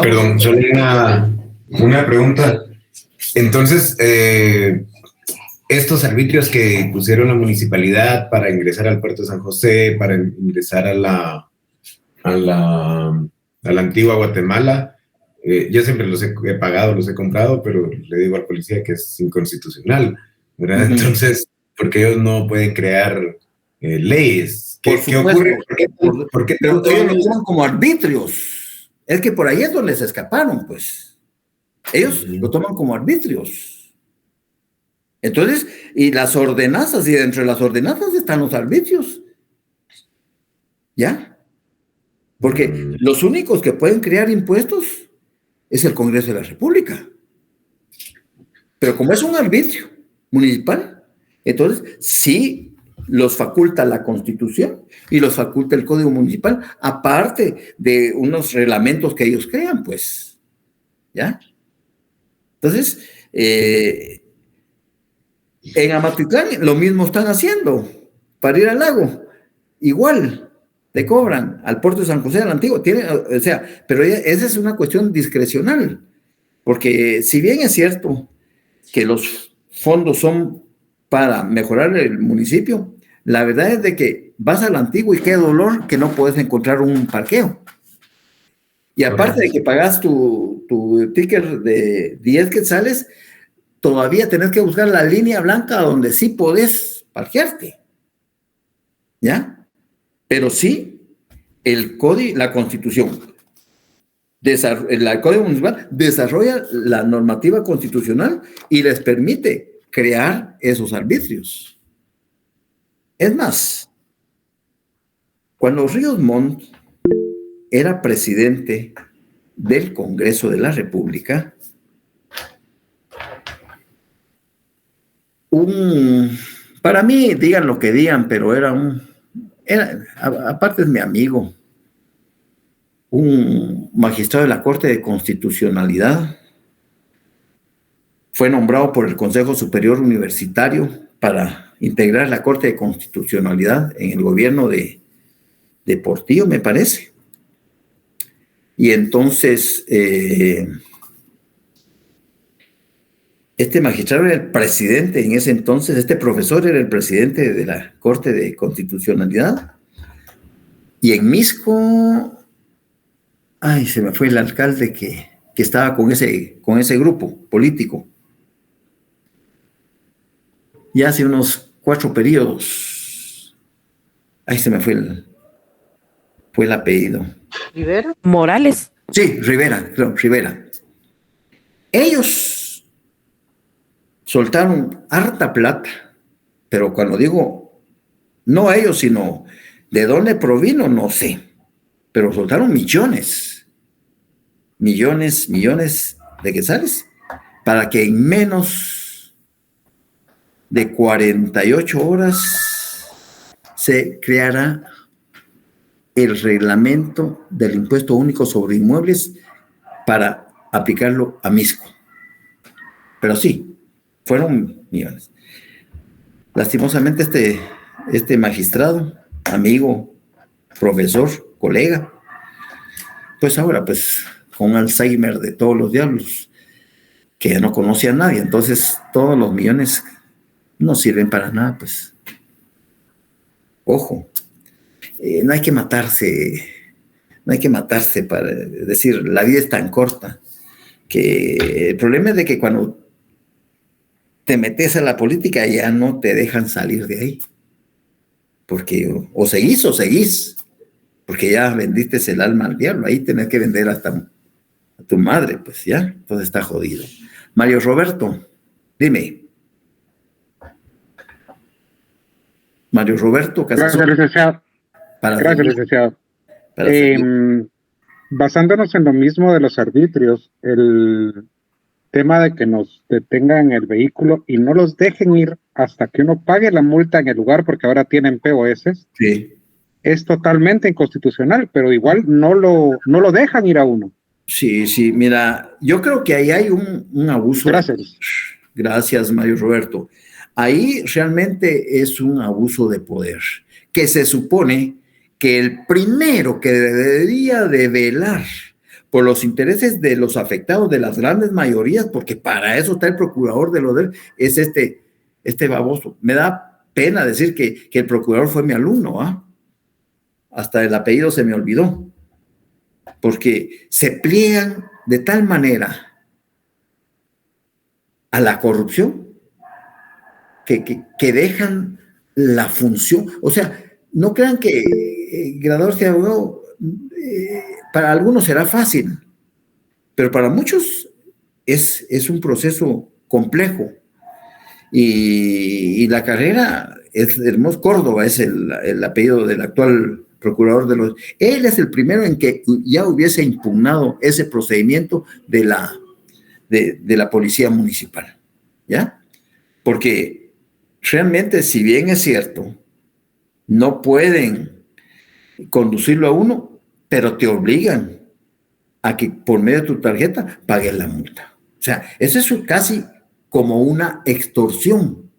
Perdón, solo una pregunta. Entonces, estos arbitrios que pusieron la municipalidad para ingresar al puerto de San José, para ingresar a la antigua Guatemala, yo siempre los he pagado, los he comprado, pero le digo al policía que es inconstitucional, ¿verdad? Entonces, ¿por qué ellos no pueden crear leyes? ¿Qué ocurre? ¿Por qué ellos lo toman como arbitrios? Es que por ahí es donde se escaparon, pues. Ellos lo toman como arbitrios. Entonces, y las ordenanzas, y dentro de las ordenanzas están los arbitrios. ¿Ya? Porque los únicos que pueden crear impuestos es el Congreso de la República. Pero como es un arbitrio municipal, entonces sí los faculta la Constitución y los faculta el Código Municipal, aparte de unos reglamentos que ellos crean, pues. ¿Ya? Entonces, en Amatitlán lo mismo están haciendo. Para ir al lago, igual, te cobran al puerto de San José del Antiguo. Pero esa es una cuestión discrecional, porque si bien es cierto que los fondos son para mejorar el municipio, la verdad es de que vas al Antiguo y qué dolor que no puedes encontrar un parqueo. Y aparte de que pagas tu ticket de 10 quetzales, todavía tenés que buscar la línea blanca donde sí podés parquearte. ¿Ya? Pero sí, el código, la Constitución, el Código Municipal desarrolla la normativa constitucional y les permite crear esos arbitrios. Es más, Cuando Ríos Montt era presidente del Congreso de la República, para mí, digan lo que digan, pero aparte es mi amigo, un magistrado de la Corte de Constitucionalidad, fue nombrado por el Consejo Superior Universitario para integrar la Corte de Constitucionalidad en el gobierno de Portillo, me parece. Y entonces, este magistrado era el presidente en ese entonces, este profesor era el presidente de la Corte de Constitucionalidad. Y en Misco, se me fue el alcalde que estaba con ese grupo político. Ya hace unos 4 periodos. Se me fue el apellido. ¿Rivera? Morales. Sí, Rivera. Ellos soltaron harta plata, pero cuando digo, no ellos, sino de dónde provino, no sé, pero soltaron millones de quetzales para que en menos de 48 horas se creara el reglamento del impuesto único sobre inmuebles para aplicarlo a Misco. Pero sí, fueron millones. Lastimosamente este magistrado, amigo, profesor, colega, pues ahora pues con Alzheimer de todos los diablos, que ya no conoce a nadie, entonces todos los millones no sirven para nada, pues. Ojo, no hay que matarse para decir, la vida es tan corta, que el problema es de que cuando te metes a la política ya no te dejan salir de ahí, porque o seguís, porque ya vendiste el alma al diablo, ahí tenés que vender hasta a tu madre, pues ya, entonces está jodido. Mario Roberto, dime. Mario Roberto Casasola. Gracias, licenciado. Gracias, licenciado. Basándonos en lo mismo de los arbitrios, el tema de que nos detengan el vehículo y no los dejen ir hasta que uno pague la multa en el lugar, porque ahora tienen POS, sí, es totalmente inconstitucional, pero igual no lo dejan ir a uno. Sí, mira, yo creo que ahí hay un abuso. Gracias. Gracias, Mario Roberto. Ahí realmente es un abuso de poder, que se supone que el primero que debería de velar por los intereses de los afectados, de las grandes mayorías, porque para eso está el procurador de los derechos, es este baboso. Me da pena decir que el procurador fue mi alumno, hasta el apellido se me olvidó, porque se pliegan de tal manera a la corrupción que dejan la función. O sea, no crean que graduarse de abogado para algunos será fácil, pero para muchos es un proceso complejo. Y la carrera es Hermoso Córdoba, es el apellido del actual procurador de los... Él es el primero en que ya hubiese impugnado ese procedimiento de la policía municipal, ¿ya? Porque realmente, si bien es cierto, no pueden conducirlo a uno, pero te obligan a que por medio de tu tarjeta pagues la multa. O sea, eso es casi como una extorsión.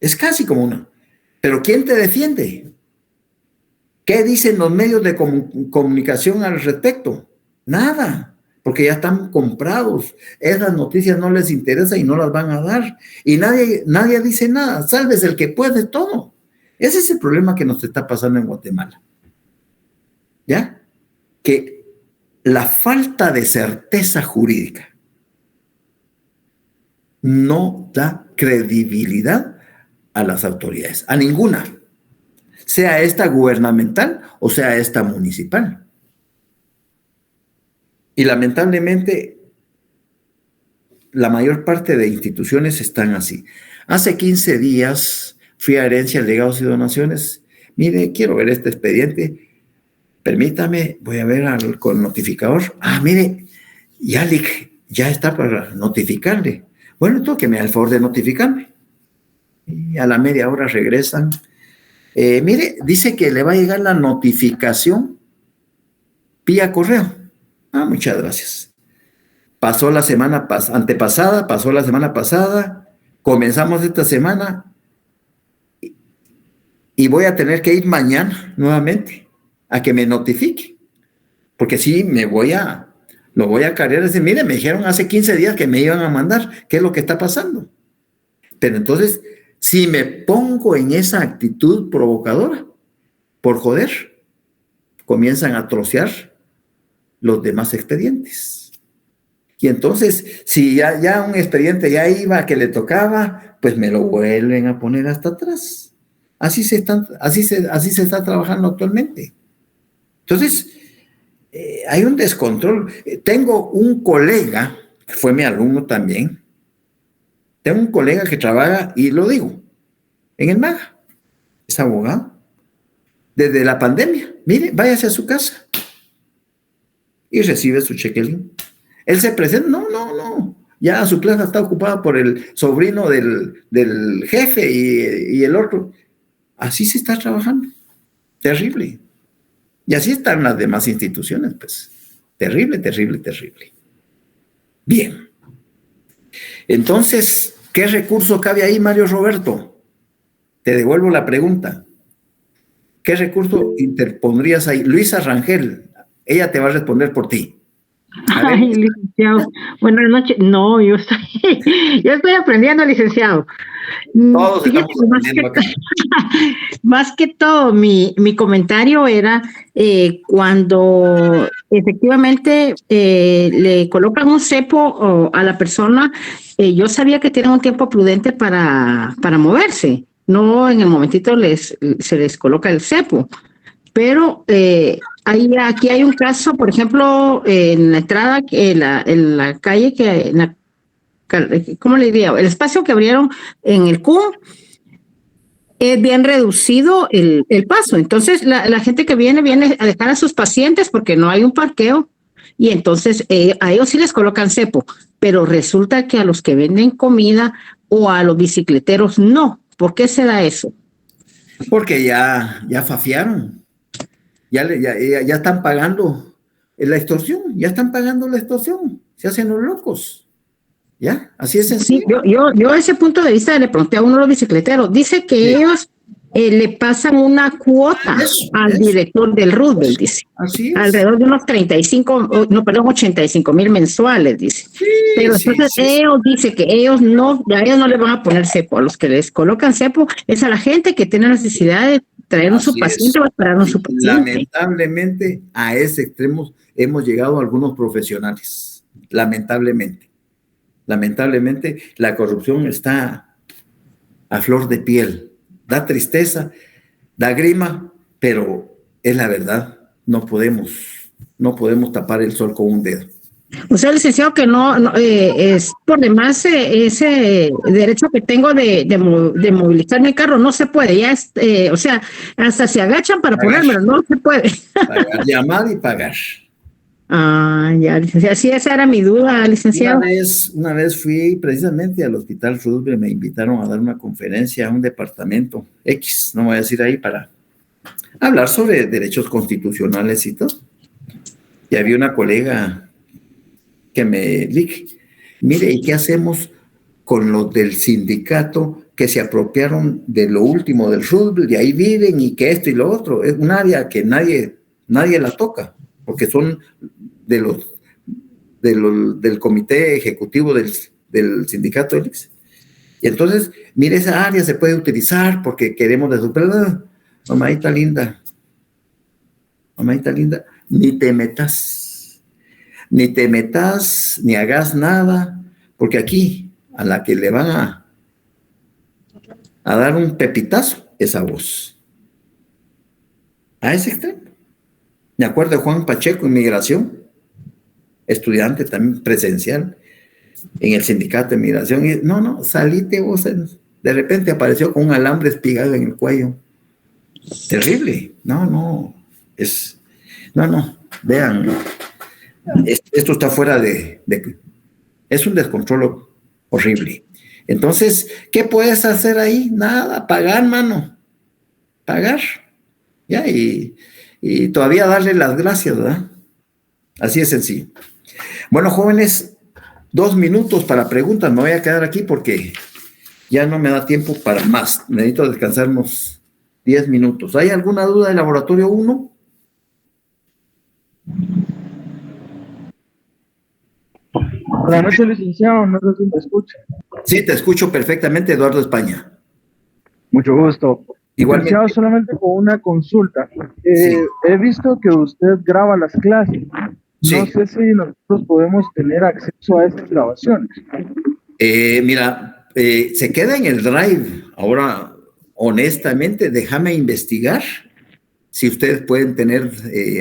Es casi como una. Pero ¿quién te defiende? ¿Qué dicen los medios de comunicación al respecto? Nada. Porque ya están comprados. Esas noticias no les interesan y no las van a dar. Y nadie dice nada. Sálvese el que puede todo. Ese es el problema que nos está pasando en Guatemala. ¿Ya? Que la falta de certeza jurídica no da credibilidad a las autoridades, a ninguna, sea esta gubernamental o sea esta municipal. Y lamentablemente, la mayor parte de instituciones están así. Hace 15 días fui a Herencias, Legados y Donaciones mire, quiero ver este expediente, permítame, voy a ver con notificador. Mire, ya está para notificarle. Bueno, entonces que me da el favor de notificarme. Y a la media hora regresan. Mire, dice que le va a llegar la notificación vía correo. Muchas gracias. Pasó la semana antepasada, pasó la semana pasada, comenzamos esta semana y voy a tener que ir mañana nuevamente a que me notifique. Porque sí, lo voy a cargar. Decir, mire, me dijeron hace 15 días que me iban a mandar. ¿Qué es lo que está pasando? Pero entonces, si me pongo en esa actitud provocadora, por joder, comienzan a trocear los demás expedientes. Y entonces, si ya un expediente ya iba que le tocaba, pues me lo vuelven a poner hasta atrás. Así se está trabajando actualmente. Entonces, hay un descontrol. Tengo un colega, que fue mi alumno también, tengo un colega que trabaja, y lo digo, en el MAGA, es abogado, desde la pandemia. Mire, váyase a su casa y recibe su chequelín. Él se presenta, no, ya su plaza está ocupada por el sobrino del jefe y el otro. Así se está trabajando. Terrible. Y así están las demás instituciones, pues. Terrible. Bien. Entonces, ¿qué recurso cabe ahí, Mario Roberto? Te devuelvo la pregunta. ¿Qué recurso interpondrías ahí? Luisa Rangel, ella te va a responder por ti. Ay, licenciado. Buenas noches. No, yo estoy aprendiendo, licenciado. Todos estamos aprendiendo acá. Más que todo, mi comentario era cuando efectivamente le colocan un cepo a la persona, yo sabía que tienen un tiempo prudente para moverse. No en el momentito se les coloca el cepo. Pero aquí hay un caso, por ejemplo, en la entrada, en la calle, ¿cómo le diría? El espacio que abrieron en el CUM es bien reducido el paso. Entonces, la gente que viene a dejar a sus pacientes porque no hay un parqueo y entonces a ellos sí les colocan cepo, pero resulta que a los que venden comida o a los bicicleteros no. ¿Por qué se da eso? Porque ya fafiaron. Ya están pagando la extorsión, se hacen los locos, ¿ya? Así es sencillo. Sí, yo ese punto de vista le pregunté a uno de los bicicleteros, dice que ellos le pasan una cuota al director del Roosevelt, dice. Así es. Alrededor de unos 85,000 mensuales, dice. Pero entonces ellos dicen que a ellos no le van a poner cepo, a los que les colocan cepo es a la gente que tiene necesidad de traer su paciente o esperar su paciente. Lamentablemente, a ese extremo hemos llegado algunos profesionales. Lamentablemente, la corrupción está a flor de piel. Da tristeza, da grima, pero es la verdad. No podemos tapar el sol con un dedo. O sea, licenciado, que no es por demás ese derecho que tengo de movilizar mi carro, no se puede, ya o sea, hasta se agachan para ponérmelo, no se puede. Pagar, llamar y pagar. Ya, licenciado, sí, esa era mi duda, licenciado. Una vez fui precisamente al Hospital Roosevelt, me invitaron a dar una conferencia a un departamento X, no voy a decir ahí, para hablar sobre derechos constitucionales y todo. Y había una colega que me dije, mire, ¿y qué hacemos con los del sindicato que se apropiaron de lo último del Roosevelt y ahí viven y que esto y lo otro? Es un área que nadie la toca, porque son del comité ejecutivo del sindicato Elix. Y entonces, mire, esa área se puede utilizar porque queremos de superar. Mamadita linda, ni te metas, ni hagas nada, porque aquí a la que le van a dar un pepitazo es a vos. A ese extremo. Me acuerdo de Juan Pacheco, inmigración, estudiante también presencial en el sindicato de inmigración. Y no, salite vos. De repente apareció con un alambre espigado en el cuello. Terrible. No, vean, esto está fuera es un descontrol horrible. Entonces, ¿qué puedes hacer ahí? Nada, pagar, mano, pagar, ya, y todavía darle las gracias, ¿verdad? Así es sencillo. Bueno, jóvenes, 2 minutos para preguntas, me voy a quedar aquí porque ya no me da tiempo para más, necesito descansar unos 10 minutos. ¿Hay alguna duda del laboratorio 1? Buenas noches, licenciado, no sé si me escucha. Sí, te escucho perfectamente, Eduardo España. Mucho gusto. Igualmente. Licenciado, solamente con una consulta. Sí. He visto que usted graba las clases. Sí. No sé si nosotros podemos tener acceso a estas grabaciones. Mira, se queda en el Drive. Ahora, honestamente, déjame investigar si ustedes pueden tener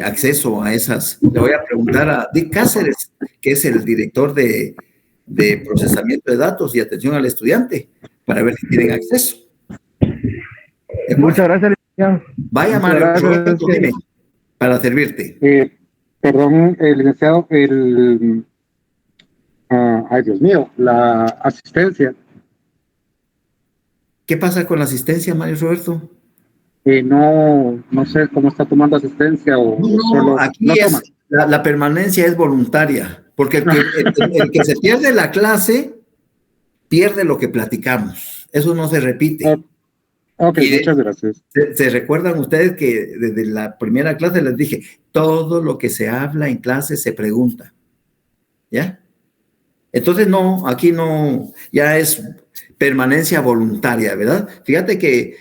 acceso a esas. Le voy a preguntar a Dick Cáceres, que es el director de procesamiento de datos y atención al estudiante, para ver si tienen acceso. Muchas gracias, licenciado. Vaya, Mario, Roberto, dime, para servirte. Perdón, licenciado, ay, Dios mío, la asistencia. ¿Qué pasa con la asistencia, Mario Roberto? No sé cómo está tomando asistencia o solo aquí no toma. La permanencia es voluntaria, porque el que se pierde la clase pierde lo que platicamos. Eso no se repite. Ok, muchas gracias. ¿Se recuerdan ustedes que desde la primera clase les dije, todo lo que se habla en clase se pregunta? ¿Ya? Entonces no, aquí no, ya es permanencia voluntaria, ¿verdad? Fíjate que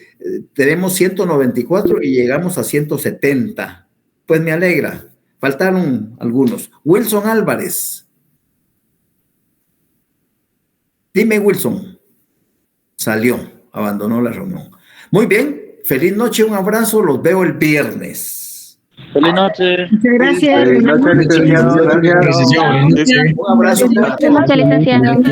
tenemos 194 y llegamos a 170. Pues me alegra. Faltaron algunos. Wilson Álvarez. Dime, Wilson. Salió, abandonó la reunión. Muy bien, feliz noche, un abrazo, los veo el viernes. Feliz noche. Muchas gracias. Feliz noche, licenciado. Gracias. Un abrazo. Feliz noche, licenciado.